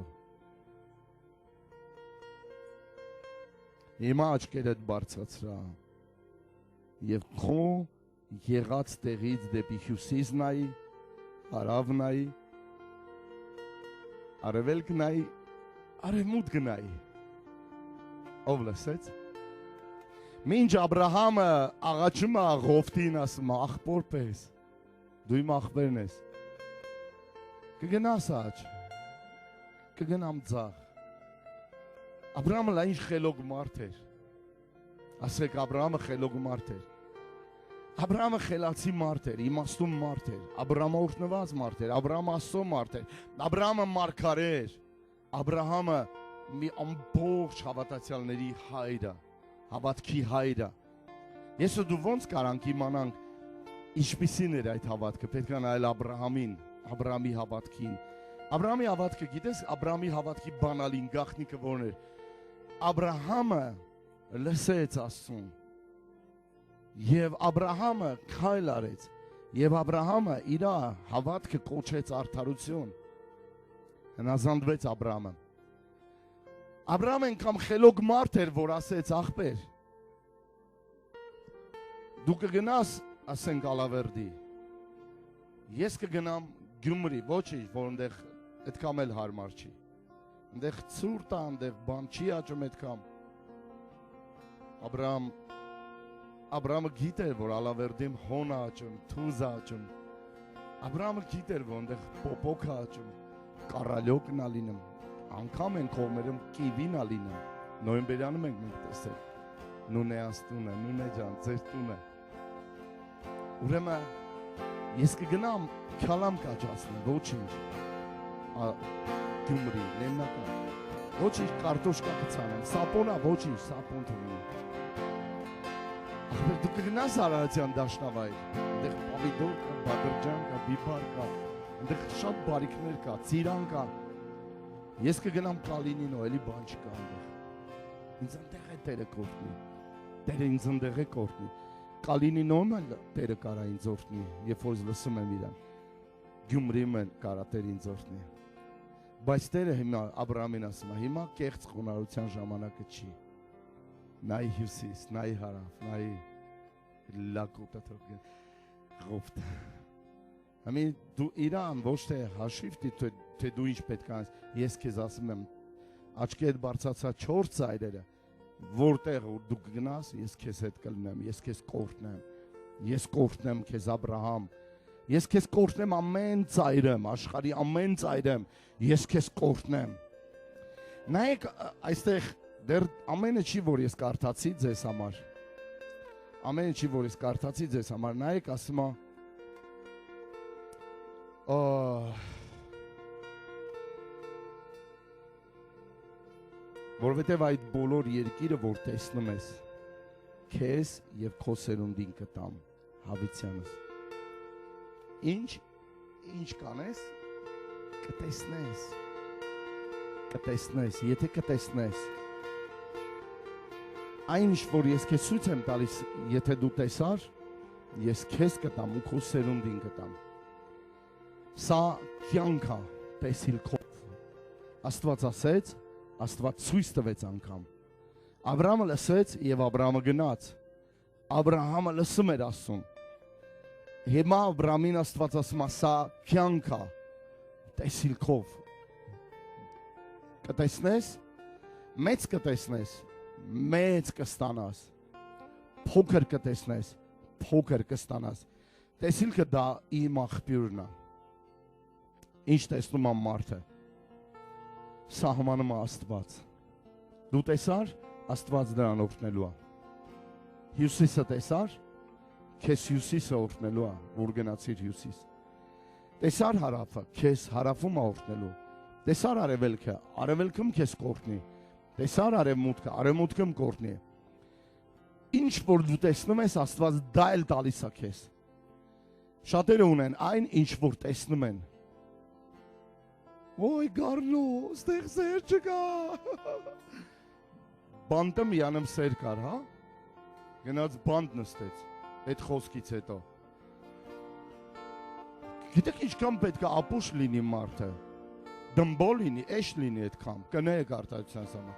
A: Հիմա աչքերդ բարձրացրա եւ քո եղած տեղից դեպի հյուսիս նայի հարավ նայի արևելք նայի Արևմուտք գնայի, ով լսեց, մինչ Աբրահամը աղաչում է Ղովտին ասում է, աղբոր պես, դու իմ աղբերն ես, կգնաս աչ, կգնամ ձախ, Աբրահամը լա ինչ խելոք մարդ էր, ասեք Աբրահամը խելոք մարդ էր, Աբրահամը խելացի մարդ էր, իմաստուն մարդ էր, Աբրահամը օրհնված մարդ էր, Աբրահամը Աստծո մարդ էր, Աբրահամը մարգարե էր, Աբրահամը մի ամբողջ հավատացյալների հայրը, հավատքի հայրը։ Ես ու դու ոնց կարանք իմանանք ինչպիսին էր այդ հավատքը, պետք է նայել Աբրահամին, Աբրահամի հավատքին։ Աբրահամի հավատքը գիտես, Աբրահամի հավատքի բանալին գաղտնիքը որն էր։ Աբրահամը լսեց Աստծուն։ Եվ Աբրահամը քայլ արեց, եւ Աբրահամը իր հավատքը կոչեց արդարություն։ Հնազանդվեց Աբրահամը։ Աբրահամը անգամ խելոք մարդ էր, որ ասեց աղբեր։ Դու կգնաս, ասենք Ալավերդի։ Ես կգնամ Գյումրի, ոչինչ, որ այնտեղ այդքան էլ հարմար չի։ Այնտեղ ցուրտ է, այնտեղ բան չի աճում այդքան։ Աբրահամը գիտեր, որ Ալավերդիում հոն է աճում, թուզ է աճում։ Աբրահամը գիտեր, որ այնտեղ պոպոկ է աճում, կարալյոկն է լինում, անգամ են կողմերում կիվին է լինում, նոյեմբերյանում ենք մենք տեսել, նունեանց տունը, նունե ջան, ձեր տունը։ Ուրեմն ես կգնամ քալամ կաճացնեմ, ոչինչ, Գյումրի, Լեննական, ոչինչ կարտոշկա կցանեմ, սապոնա, ոչինչ, սապոն թողնեմ։ Ախպեր դու կգնաս Արարատյան դաշնավայր, այնտեղ պավիդոր կա, բադրջան կա, բիբար կա, այնտեղ շատ բարիքներ կա, ծիրան կա։ Ես կգնամ Կալինինո, էլի բան չկա այնտեղ։ Ինձ այնտեղ է Տերը կօրհնի։ Տերը ինձ այնտեղ է կօրհնի։ Կալինինոն էլ Տերը կարա ինձ օրհնի, երբ որ լսում եմ իրան։ Գյումրիում էլ կարա Տերը ինձ օրհնի։ Բայց Տերը հիմա Աբրահամին ասում է, հիմա կեղծ խոնարհության ժամանակը չի։ Նայ հյուսիս, նայ հարավ, նայ լակոտը թողին Ղովտ։ Համի դու իրան ոչ թե հաշիվ թե դու ինչ պետք է անես, ես քեզ ասում եմ, աչքեդ բարձացա 4 ծայրերը, որտեղ դու կգնաս, ես քեզ հետ կլինեմ, ես քեզ կօրհնեմ, ես կօրհնեմ քեզ Աբրահամ, ես քեզ կօրհնեմ ամեն ծայրեմ, աշխարհի ամեն ծայրեմ, ես քեզ կօրհնեմ։ Նայեք այստեղ դեռ ամենը չի, որ ես կարդացի ձեզ համար, ամենը չի, որ ես կարդացի ձեզ համար, նայեք ասում է, որովհետև այդ բոլոր երկիրը, որ տեսնում ես, քեզ և քո սերունդին կտամ, հավիտյանս, ինչ կանես, կտեսնես, եթե կտեսնես, այն ինչ, որ ես քեզ ցույց եմ տալիս, եթե դու տեսար, ես քեզ կտամ ու քո սերունդին կտամ։ Սա կյանք է, տեսիլ քով։ Աստված ասեց, Աստված ցույց տվեց անգամ։ Աբրահամը լսեց եւ Աբրահամը գնաց։ Աբրահամը լսում էր Աստծուն։ Հիմա Աբրահամին Աստված ասում է, սա կյանք է, տեսիլ քով։ Կտեսնես, մեծ կտեսնես, մեծ կստանաս, փոքր կտեսնես, փոքր կստանաս, տեսիլքը դա իմ աղբյուրն է, Ինչ տեսնում եմ մարդը։ Սահմանում է Աստված։ Դու տեսար, Աստված դրան օգնելու է։ Հյուսիսը տեսար, քեզ հյուսիսը օգնելու է, որ գնացիր հյուսիս։ Տեսար հարավը, քեզ հարավում է օգնելու։ Տեսար արևելքը, արևելքում քեզ կօգնի։ Տեսար արևմուտքը, արևմուտքում կօգնի։ Ինչ որ դու տեսնում ես, Աստված դա էլ տալիս է քեզ։ Շատերը ունեն այն, ինչ որ տեսնում են։ Ոյ գարնու, ստեղ սեր չկա։ Բանտը միանում սեր կար, հա։ Գնաց բանտ նստեց, այդ խոսքից հետո։ Գիտեք ինչքան պետք է ապուշ լինի մարդը, դմբոլ լինի, էշ լինի այդքան, կնեեք արտահայտության համար,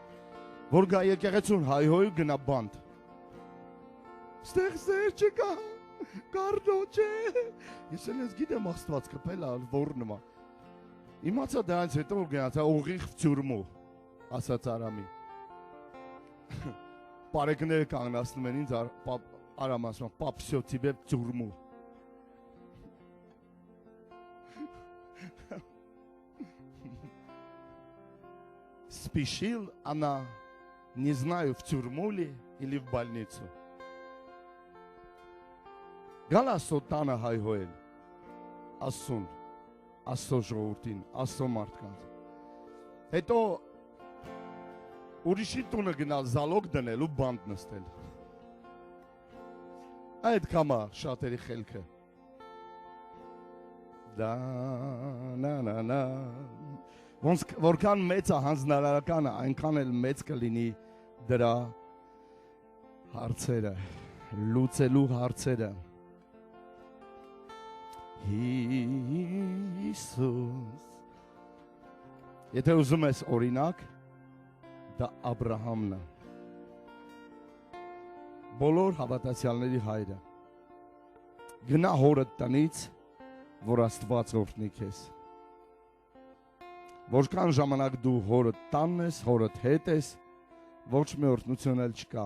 A: որ գա եկեղեցուն հայհոյ գնա բանտ։ Ստեղ սեր չկա, գարնո չէ։ Ես էլ ես գիտեմ Աստված կպել ալ որնումա։ Իմացա դրանից հետո որ գնացա ուղիղ ծյուրմու, ասաց Արամի։ Բարեկները կանգնացնում են ինձ Արամ ասում, պապ, всё, тебе в тюрьму։ Спешил она, не знаю, в тюрьму ли или в больницу. Գալա սոտանը հայհոյել, Աստծուն, Աստծո ժողովրդին, Աստծո մարդկանց։ Հետո ուրիշի տունը գնալ զալոգ դնել ու բանտ նստել։ Այդ կամա շատերի խելքը։ Դա նա որքան մեծ է հանձնարարականը, այնքան էլ մեծ կլինի դրա հարցերը, լուծելու հարցերը։ Հիսուս։ Եթե ուզում ես օրինակ, դա Աբրահամն է։ Բոլոր հավատացյալների հայրը։ Գնա հորդ տնից, որ Աստված օրհնի քեզ։ Որքան ժամանակ դու հորդ տանն ես, հորդ հետ ես, ոչ մի օրհնություն էլ չկա։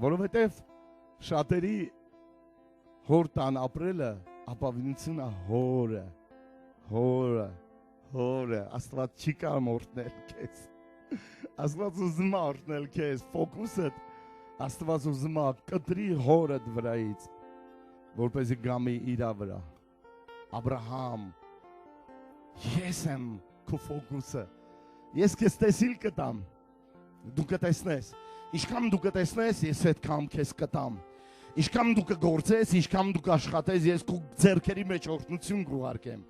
A: Որովհետև շատերի հոր տան ապրելը ապավինությունը հորը, Աստված չի կարող օրհնել քեզ։ Աստված ուզում է օրհնել քեզ, ֆոկուսդ Աստված ուզում է կտրի հորդ վրայից, որպեսզի գամի իրա վրա։ Աբրահամ, ես եմ քո ֆոկուսը։ Ես քեզ տեսիլ կտամ, դու կտեսնես։ Ինչքան դու կտեսնես, ես այդքան քեզ կտամ։ Ինչքան դու կգործես, ինչքան դու կաշխատես, ես քո ձեռքերի մեջ օրհնություն կուղարկեմ։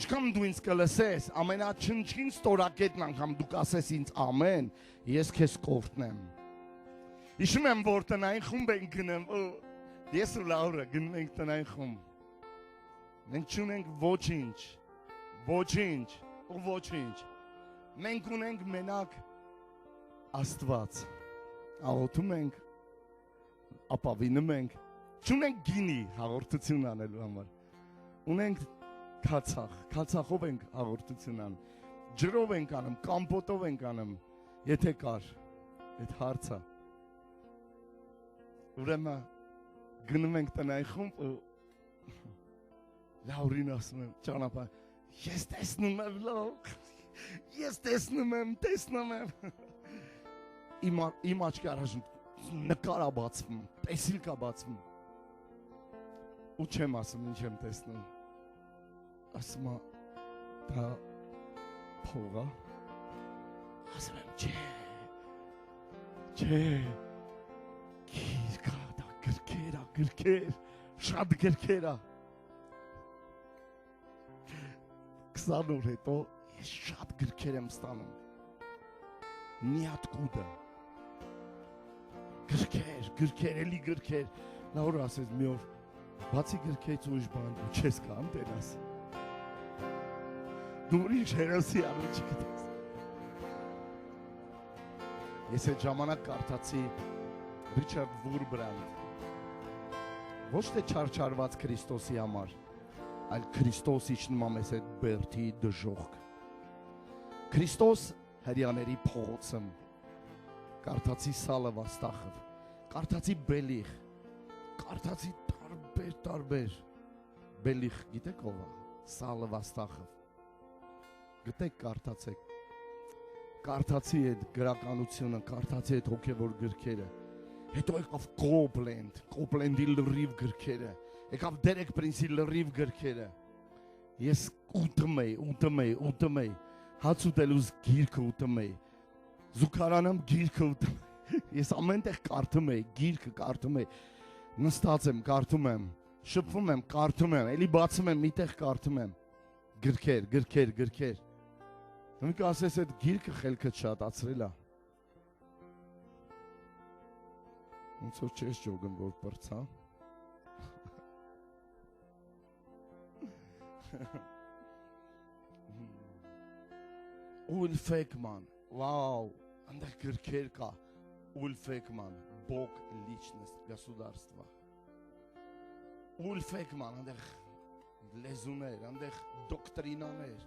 A: Ինչքան դու ինձ կլսես, ամենաչնչին ստորակետն անգամ դու կասես ինձ ամեն, ես քեզ կօրհնեմ։ Հիշում եմ, որ տնային խումբ ենք գնում, ես ու Լաուրը գնում ենք տնային խումբ։ Մենք չունենք ոչինչ։ Մենք ունենք մենակ Աստված։ Աղոթում ենք, ապավինում ենք, չունենք գինի հաղորդություն անելու համար։ Ունենք քացախով ենք հաղորդություն անում, ջրով ենք անում, կամպոտով ենք անում, եթե կար այդ հարցը։ Ուրեմն գնում ենք տնային խումբ ու Լաուրին ասում եմ ճանապարհ, ես տեսնում եմ լոկ, ես տեսնում եմ։ Իմ աչքի առաջ նկար է բացվում, տեսիլք է բացվում։ Ու չեմ ասում ինչ եմ տեսնում։ Ասում է դա փող է։ Ասում եմ չէ։ Գիրք է, դա գրքեր, շատ գրքեր է։ 20 օր հետո ես շատ գրքեր եմ ստանում։ Նիատկուդը։ Գրքեր, էլի գրքեր։ Լաուրա ասեց մի օր, բացի գրքերից ուրիշ բան դու չես կամ տենաս։ Դու ուրիշ հերոսի անում չգիտես։ Ես այդ ժամանակ կարդացի Ռիչարդ Վուրբրանդ։ Ոչ թե չարչարված Քրիստոսի համար, այլ Քրիստոս իջնում է մեզ այդ բերդի դժոխք։ Քրիստոս հрьяաների փողոցում, կարդացի Սալը Վաստախով, կարդացի Բելիխ, կարդացի տարբեր, Բելիխ, գիտեք ով է, Սալը վաստախը։ Գտեք կարդացեք։ Կարդացի այդ գրականությունը, կարդացի այդ հոգևոր գրքերը։ Հետո եկավ Կոպլենդի լրիվ գրքերը։ Եկավ Դերեկ Պրինսի լրիվ գրքերը։ Ես ուտում էի։ Հաց ուտելուց գիրքը ուտում էի։ Զուգարանամ գիրքը ուտում էի։ Ես ամենտեղ կարդում էի, գիրքը կարդում էի։ Նստած եմ, կարդում եմ, շփվում եմ, կարդում եմ, էլի բացում եմ, միտեղ կարդում եմ։ Գրքեր։ Ինքը ասես այդ գիրքը խելքը շատացրել է։ Ոնց որ չես ջոգում, որ բրցա։ Ուլ Ֆեկման, վաու, այնտեղ գրքեր կա։ Ուլ Ֆեկման, Бог личность государства։ Ուլ Ֆեկման, այնտեղ լեզուներ, այնտեղ դոկտրինաներ,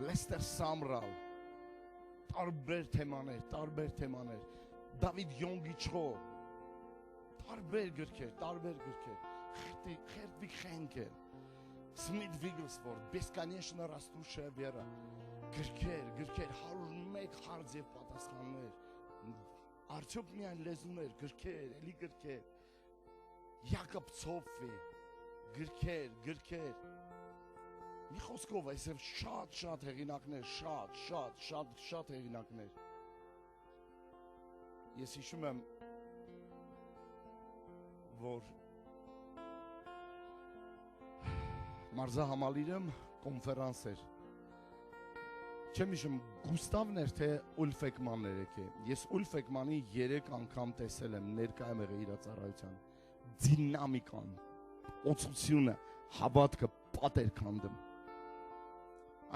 A: Լեստեր Սամրալ, տարբեր թեմաներ, Դավիթ Յոնգիչխո, տարբեր գրքեր, Խերտվիկ Խենկել, Սմիթ Վիգլսվորդ, Бесконечно растущая вера, գրքեր, 101 հարց եւ պատասխաններ, արդյոք միայն լեզուներ, գրքեր, էլի գրքեր, Յակոբ Ցոֆի, գրքեր, մի խոսքով այսօր շատ հեղինակներ, շատ հեղինակներ։ Ես հիշում եմ, որ Մարզահամալիրում կոնֆերանս էր։ Չեմ հիշում Գուստավն էր թե Ուլֆեկմանն էր եկել։ Ես Ուլֆեկմանի 3 անգամ տեսել եմ, ներկա եմ եղել իր ծառայության։ Դինամիկան, օծությունը, հավատքը պատեր քանդում։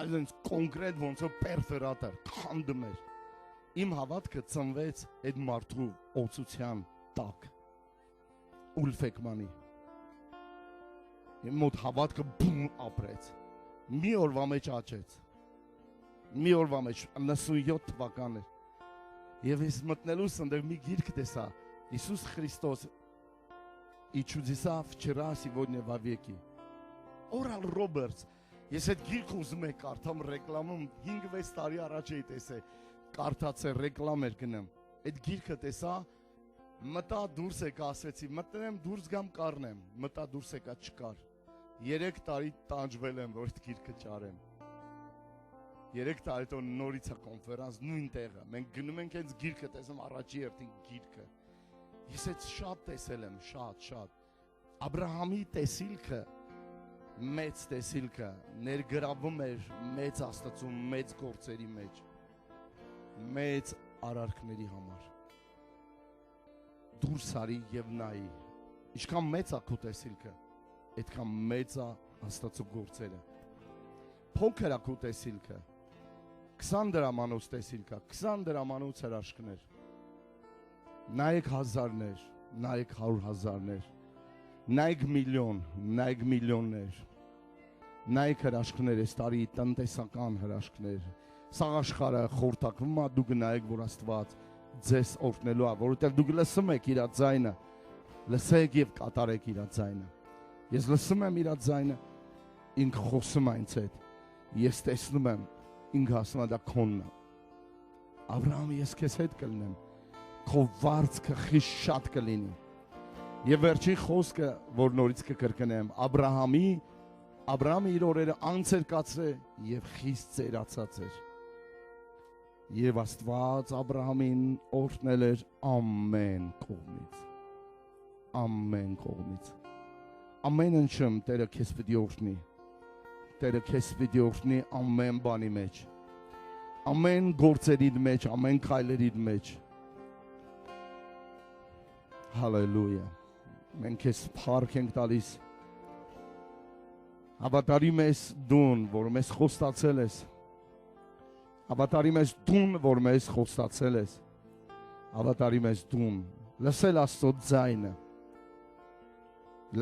A: Այսինքն կոնկրետ ոնց որ պերֆորատոր քանդում էր։ Իմ հավատքը ծնվեց այդ մարդու օծության տակ։ Ուլֆեկմանի։ Իմ մոտ հավատքը բում ապրեց։ Մի օրվա մեջ աճեց։ Մի օրվա մեջ 97 թվական էր։ Եվ ես մտնելուց ընդեղ մի գիրք տեսա։ Иисус Христос и чудеса вчера, сегодня, во веки։ Օրալ Ռոբերտս։ Ես այդ գիրքը ուզում եմ կարդամ ռեկլամում 5-6 տարի առաջ էի տեսել։ Կարդացել ռեկլամ էր գնում։ Այդ գիրքը տեսա, մտա դուրս եկա, ասեցի, մտնեմ դուրս գամ կառնեմ։ Մտա դուրս եկա չկար։ 3 տարի տանջվել եմ, որ այդ գիրքը ճարեմ։ 3 տարի տոն նորից է կոնֆերանս նույն տեղը։ Մենք գնում ենք այս գիրքը տեսնում առաջի երթին գիրքը։ Ես այդ շատ տեսել եմ, շատ։ Աբրահամի տեսիլքը, մեծ տեսիլքը ներգրավում էր մեծ Աստծու մեծ գործերի մեջ, մեծ արարքների համար։ Դուրս արի եւ նայի։ Ինչքան մեծ է քո տեսիլքը, այդքան մեծ է Աստծու գործերը։ Փոքր է քո տեսիլքը, 20 դրամանոց տեսիլքա, 20 դրամանոց հրաշքներ։ Նայեք հազարներ, նայեք 100,000-ներ, նայեք միլիոն, նայեք միլիոններ, նայեք հրաշքներ, այս տարի տնտեսական հրաշքներ, սաղ աշխարհը խորտակվում է, դուք նայեք, որ Աստված ձեզ օրհնելու է, որովհետև դուք լսում եք իր ձայնը, լսեք եւ կատարեք իր ձայնը։ Ես լսում եմ իր ձայնը, ինքը խոսում է ինձ հետ, ես տեսնում եմ, ինքը ասում է դա քոնն է։ Աբրահամ, ես քեզ հետ կլինեմ, քո վարձքը խիստ շատ կլինի։ Եվ վերջին խոսքը, որ նորից կկրկնեմ, Աբրահամը իր օրերը անց էր կացրել եւ խիստ ծերացած էր։ Եվ Աստված Աբրահամին օրհնել էր ամեն կողմից։ Ամեն կողմից։ Ամեն ինչում Տերը քեզ պիտի օրհնի։ Տերը քեզ պիտի օրհնի ամեն բանի մեջ։ Ամեն գործերիդ մեջ, ամեն քայլերիդ մեջ։ Հալելույա։ Մենք քեզ փառք ենք տալիս։ Հավատարիմ ես դուն, որ մեզ խոստացել ես։ Հավատարիմ ես դուն, որ մեզ խոստացել ես։ Հավատարիմ ես դուն, լսել Աստծո ձայնը։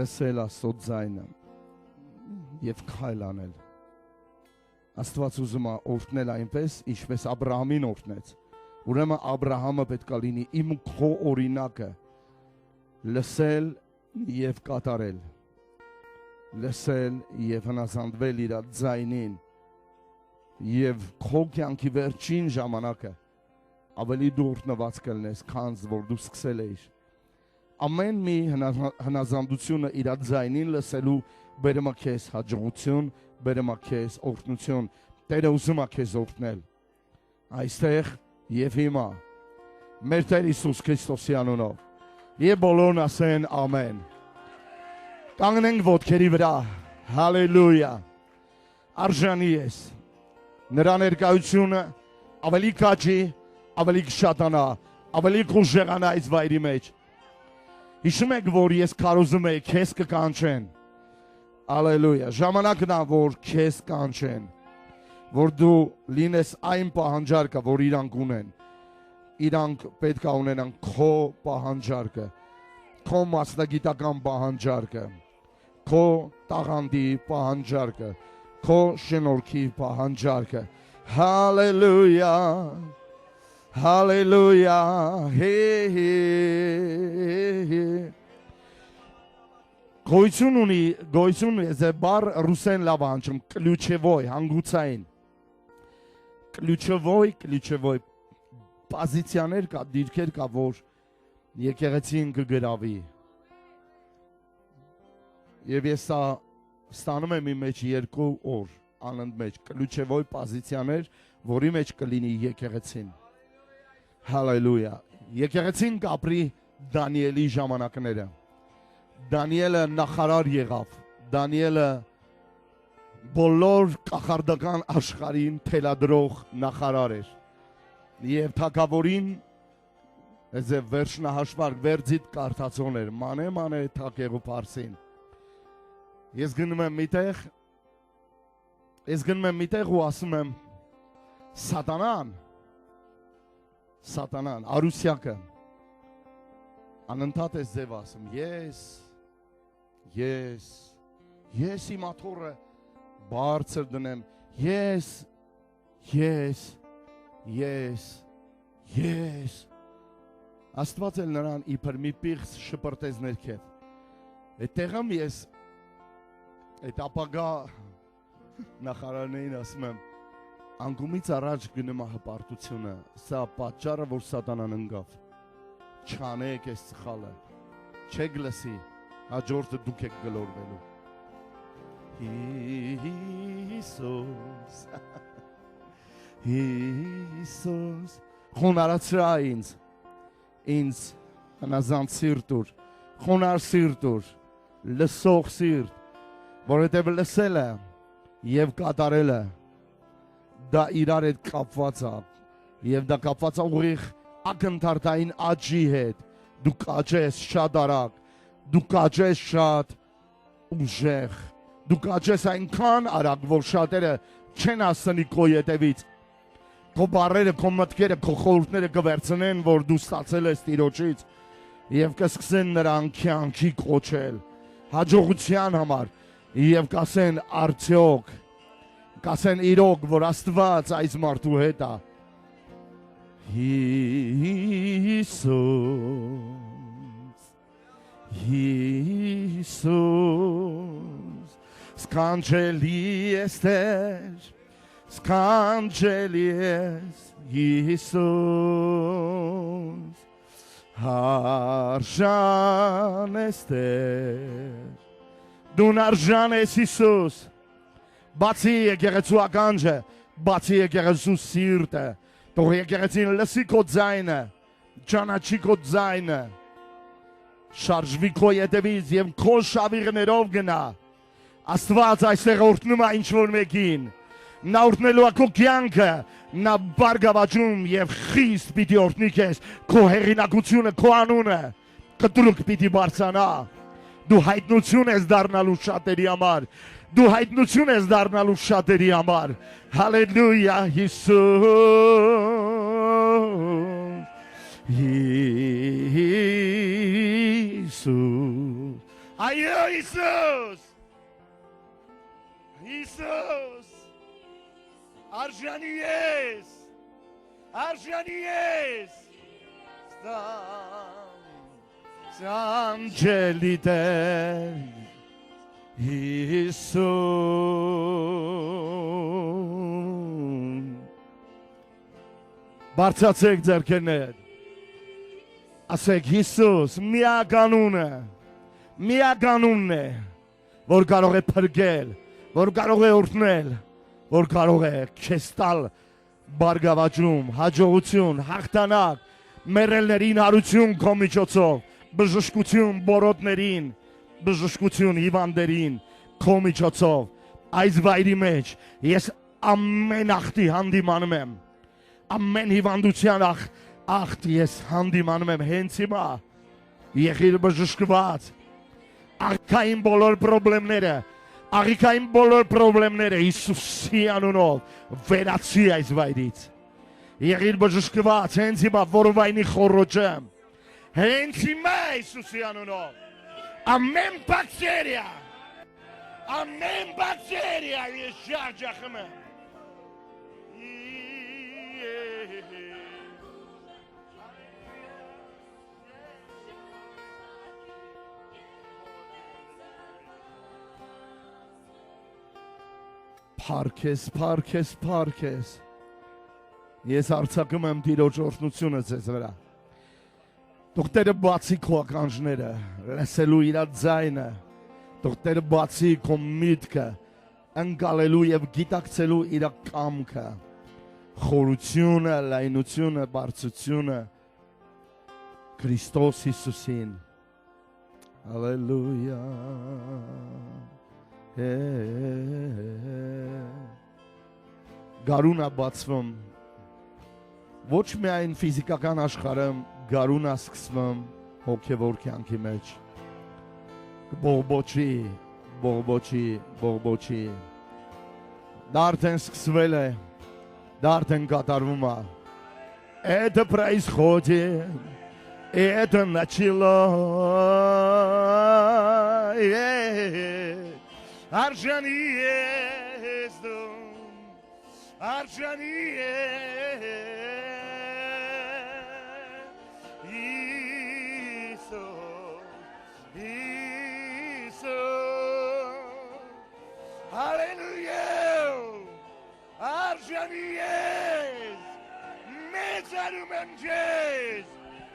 A: Լսել Աստծո ձայնը եւ քայլ անել։ Աստված ուզում է օրհնել այնպես, ինչպես Աբրահամին օրհնեց։ Ուրեմն Աբրահամը պետք է լինի իմ քո օրինակը, լսել եւ կատարել։ լսել եւ հնազանդվել իր ձայնին եւ քո կյանքի վերջին ժամանակը ավելի դուրնված կլնես, քան որ դու սկսել ես։ Ամեն մի հնազանդությունը իր ձայնին լսելու բերում է քեզ հաջողություն, բերում է քեզ օրհնություն։ Տերը ուզում է քեզ օրհնել այստեղ եւ հիմա։ Մեր Տեր Հիսուս Քրիստոսի անունով։ Եվ բոլորն ասեն ամեն։ Կանգնենք ոտքերի վրա։ Հալելույա։ Արժանի ես։ Նրա ներկայությունը ավելի քաջի, ավելի կշատանա, ավելի կուժեղանա այս վայրի մեջ։ Հիշում եք, որ ես կարոզում եմ քեզ կկանչեն։ Հալելույա։ Ժամանակն է, որ քեզ կանչեն, որ դու լինես այն պահանջարկը, որ իրանք ունեն։ Իրանք պետք է ունենան քո պահանջարկը, քո մասնագիտական պահանջարկը, քո տաղանդի պահանջարկը, քո շնորհքի պահանջարկը։ Հալելույա, հալելույա, գոյություն ունի, գոյություն է բառ ռուսեն լավ անջում, կլյուչևոյ, հանգուցային, կլյուչևոյ, պոզիցիաներ կա, դիրքեր կա, որ եկեղեցին կգրավի։ Եվ ես սա ստանում եմ իմ մեջ 2 օր, անընդմեջ մեջ, կլյուչևոյ պոզիցիաներ, որի մեջ կլինի եկեղեցին։ Հալելույա։ Եկեղեցին կապրի Դանիելի ժամանակները։ Դանիելը նախարար եղավ, Դանիելը բոլոր կախարդական աշխարհին թելադրող նախարար էր։ Եվ թագավորին վերջնահաշվարկ վերձիտ կարդացոն էր, մանե թակեղու պարսին։ Ես գնում եմ միտեղ ու ասում եմ սատանան, արուսյակը անընդհատ ես ձև ասում, ես իմ աթոռը բարձր դնեմ, ես Աստված էլ նրան իբր մի պիղծ շպրտեց ներքև։ Այդտեղում ես այդ ապագա նախարարներին ասում եմ, անկումից առաջ գնում է հպարտությունը, սա պատճառը, որ սատանան ընկավ։ Չանեք այս սխալը, չեք լսի, հաջորդը դուք եք գլորվելու։ Հիսուս, խոնարհացրա ինձ հնազանդ սիրտ ուր, խոնար սիրտ ուր, լսող սիրտ, որովհետև լսելը եւ կատարելը դա իրար հետ կապված է, եւ դա կապված է ուղիղ ակնթարթային աճի հետ։ Դու կաճես շատ արագ, դու կաճես շատ ուժեղ, դու կաճես այնքան արագ, որ շատերը չեն ասնի քո ետևից։ Քո բառերը, քո մտքերը, քո խորհուրդները կվերցնեն, որ դու ստացել ես Տիրոջից եւ կսկսեն նրան կյանքի կոչել հաջողության համար եւ կասեն արդյոք, կասեն իրոք, որ Աստված այս մարդու հետ է։ Հիսուս, սքանչելի ես Տեր, սքանչելի ես Հիսուս, արժան ես Տեր, դու արժան ես Հիսուս, բացի եկեղեցու ականջը, բացի եկեղեցու սիրտը, թող եկեղեցին լսի քո ձայնը, ճանաչի քո ձայնը, շարժվի քո ետևից եւ քո շավիղներով գնա։ Աստված այստեղ օրհնում է ինչ-որ մեկին, նա օրհնելու է քո կյանքը, նա բարգավաճում եւ խիստ պիտի օրհնի քեզ, քո հեղինակությունը, քո անունը կտրուկ պիտի բարձրանա։ Դու հայտնություն ես դառնալու շատերի համար, դու հայտնություն ես դառնալու շատերի համար։ Հալելույա, Հիսուս, այո Հիսուս, Հիսուս, արժանի ես, սքանչելի Տեր, Հիսուս Բարձացեք ձեռքերներ ասեք Հիսուս միականունն է որ կարող է փրկել որ կարող է օրհնել որ կարող է քեզ տալ բարգավաճում հաջողություն հաղթանակ մեռելներին հարություն քո միջոցով բժշկություն բորոտներին բժշկություն հիվանդերին քո միջոցով այս վայրի մեջ ես ամեն ախտի հանդիմանում եմ ամեն հիվանդության ախտ ես հանդիմանում եմ հենց հիմա եղիր բժշկված աղքային բոլոր պրոբլեմները Հիսուսի անունով վերացի այս վայրից եղիր բժշկված հենց հիմա որովայնի խոռոչը հենց հիմա Հիսուսի անունով ամեն բակտերիա ես շարժախում եմ Փարքես ես արձակում եմ Տիրոջ օրհնությունը ձեզ վրա Թող Տերը բացի քո ականջները լսելու իր ձայնը Թող Տերը բացի քո միտքը ընկալելու եւ գիտակցելու իր կամքը խորությունը լայնությունը բարձրությունը Քրիստոս Հիսուսին Հալելույա Գարունա բացվում ոչ միայն ֆիզիկական աշխարհում գարունա սկսվում հոգևոր կյանքի մեջ բողբոջի դա արդեն սկսվել է դա արդեն կատարվում է это происходит это началось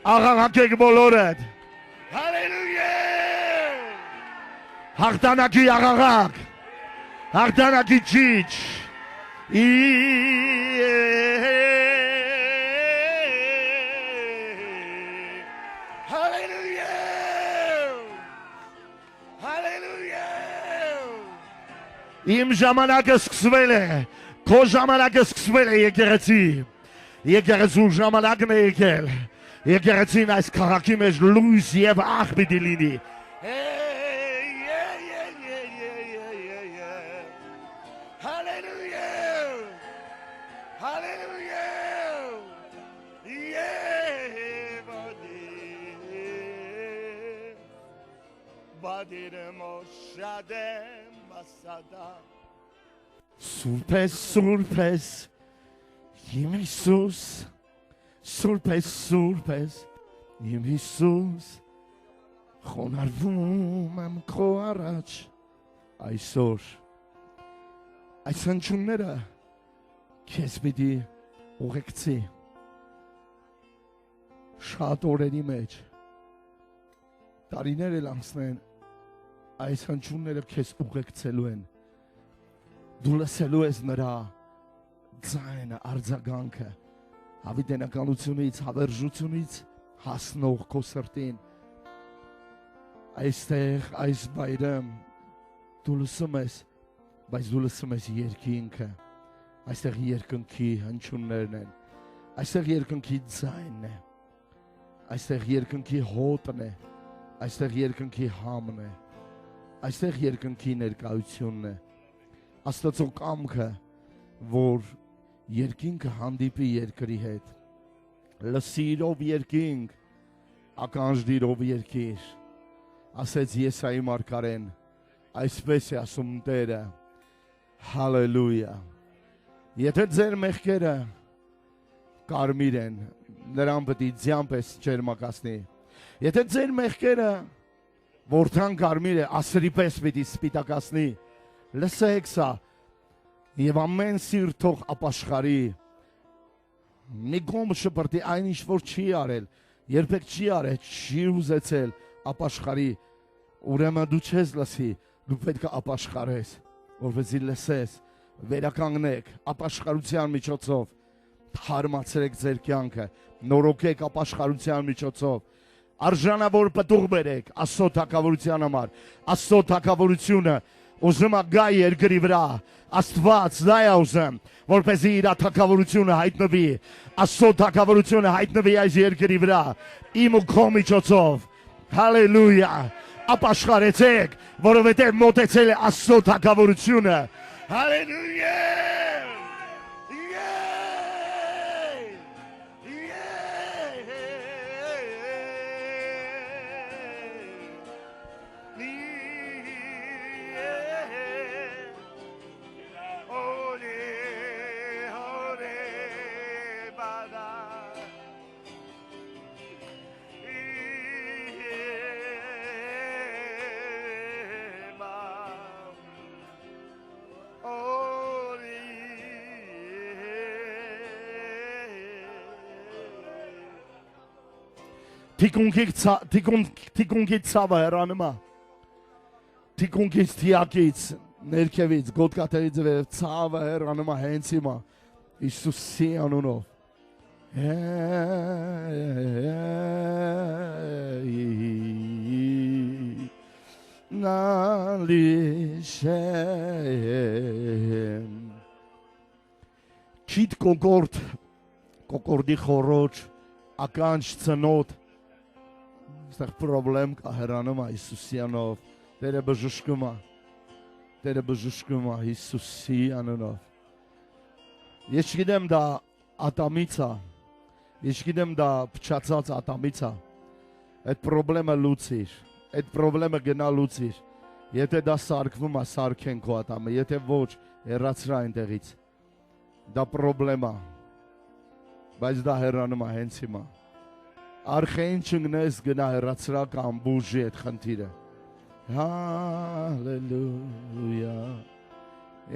A: Աղաղակեք բոլորդ Հալելույա Հաղթանակի աղաղակ Հաղթանակի ճիչ Իմ ժամանակը սկսվել է Քո ժամանակը սկսվել է եկեղեցու ժամանակն է եկել Եկեղեցին այս քաղաքի մեջ լույս եւ աղ պիտի լինի Սուրպես Իմ Հիսուս Սուրպես Իմ Հիսուս Խոնարհվում եմ քո առաջ այսօր Այս հնչյունները քեզ պիտի ուղեկցի շատ օրերի մեջ տարիներ էլ անցնեն այս հնչյունները քեզ ուղեկցելու են դու լսելու ես նրա ձայնը արձագանքը հավիտենականությունից հավերժությունից հասնող քո սրտին այստեղ այս բայրում դու լսում ես բայց դու լսում ես երկինքը այստեղ երկնքի հնչյուններն են այստեղ երկնքի ձայնն է այստեղ երկնքի հոտն է այստեղ երկնքի համն է այստեղ երկնքի ներկայությունն է Աստծո կամքը որ երկինքը հանդիպի երկրի հետ լսիրով երկինք ականջդիրով երկիր ասեց Եսայի մարգարեն այսպես է ասում Տերը հալելույա եթե ձեր մեղքերը կարմիր են նրան պետք է ձյան պես ջերմակացնի եթե ձեր մեղքերը Որթան կարմիր է, ասրի պես պիտի սպիտակացնի։ Լսեք սա, եւ ամեն սիրտ թող ապաշխարի։ Մի կողմ շպրտի այն ինչ որ չի արել, երբեք չի արել, չի ուզեցել ապաշխարի։ Ուրեմն դու չես լսի, դու պետք է ապաշխարես, որովհետեւ լսես, վերականգնեք ապաշխարության միջոցով, հարմացրեք ձեր կյանքը, նորոգեք ապաշխարության միջոցով, արժանավոր պտուղ բերեք Աստծո թագավորության համար, Աստծո թագավորությունը ուզում է գա երկրի վրա, Աստված դա է ուզում, որպեսզի իր թագավորությունը հայտնվի, Աստծո թագավորությունը հայտնվի այս երկրի վրա, իմ ու քո միջոցով, հալելույա, ապաշխարեցեք, որովհետև մոտեցել է Աստծո թագավորությունը, հալելույա, Թիկունքից ցավը հեռանում է, թիկունքից թիակից, ներքևից, գոտկաթերից վեր ցավը հեռանում է հենց հիմա, Հիսուսի անունով, Չիտ կոկորդի խորոջ, ականջ ծնոտ, Այստեղ պրոբլեմ կա հեռանում է Հիսուսի անունով, Տերը բժշկում է Հիսուսի անունով։ Ես չգիտեմ դա ատամից է, ես չգիտեմ դա փչացած ատամից է, այդ պրոբլեմը լուծիր, այդ պրոբլեմը գնա լուծիր, եթե դա սարքվում է, սարքեն քո ատամը, եթե ոչ, հեռացրա այնտեղից, դա պրոբլեմ է, բայց դա հեռանում է հենց հիմա։ Արխային չգնես գնա հեռացրա կամ բուժի այդ խնդիրը։ Հալելույա։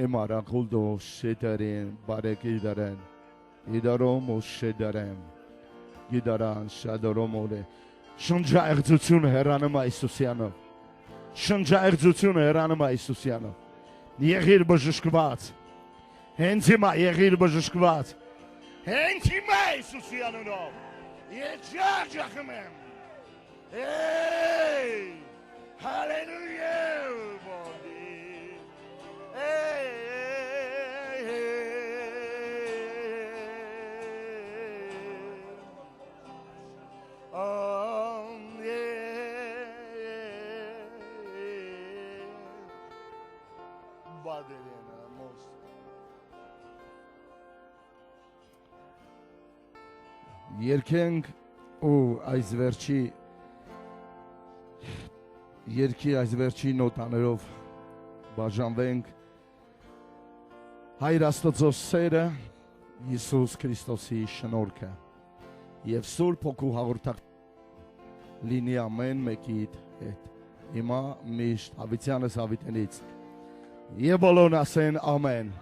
A: Եմ արակուլդո շետարեն, բարեկիդարեն, իդարոմ ու շետարեն, գիդարան շադորոմ օրե։ Շնջայղձությունը հեռանում է Հիսուսյանով։ Շնջայղձությունը հեռանում է Հիսուսյանով։ Եղիր բժշկված։ Հենց հիմա եղիր բժշկված։ Հենց հիմա Հիսուսյանով։ Յեջաջախմեմ, հալելույա, բոդի, բադերենը մոս, Երկենք ու այս վերջի նոտաներով բաժանվենք Հայր Աստծո սերը, Հիսուս Քրիստոսի շնորհքը եւ Սուրբ Հոգու հաղորդակ լինի ամեն մեկիդ հետ։ Հիմա միշտ հավիտյանս հավիտենից եւ բոլորն ասեն ամեն։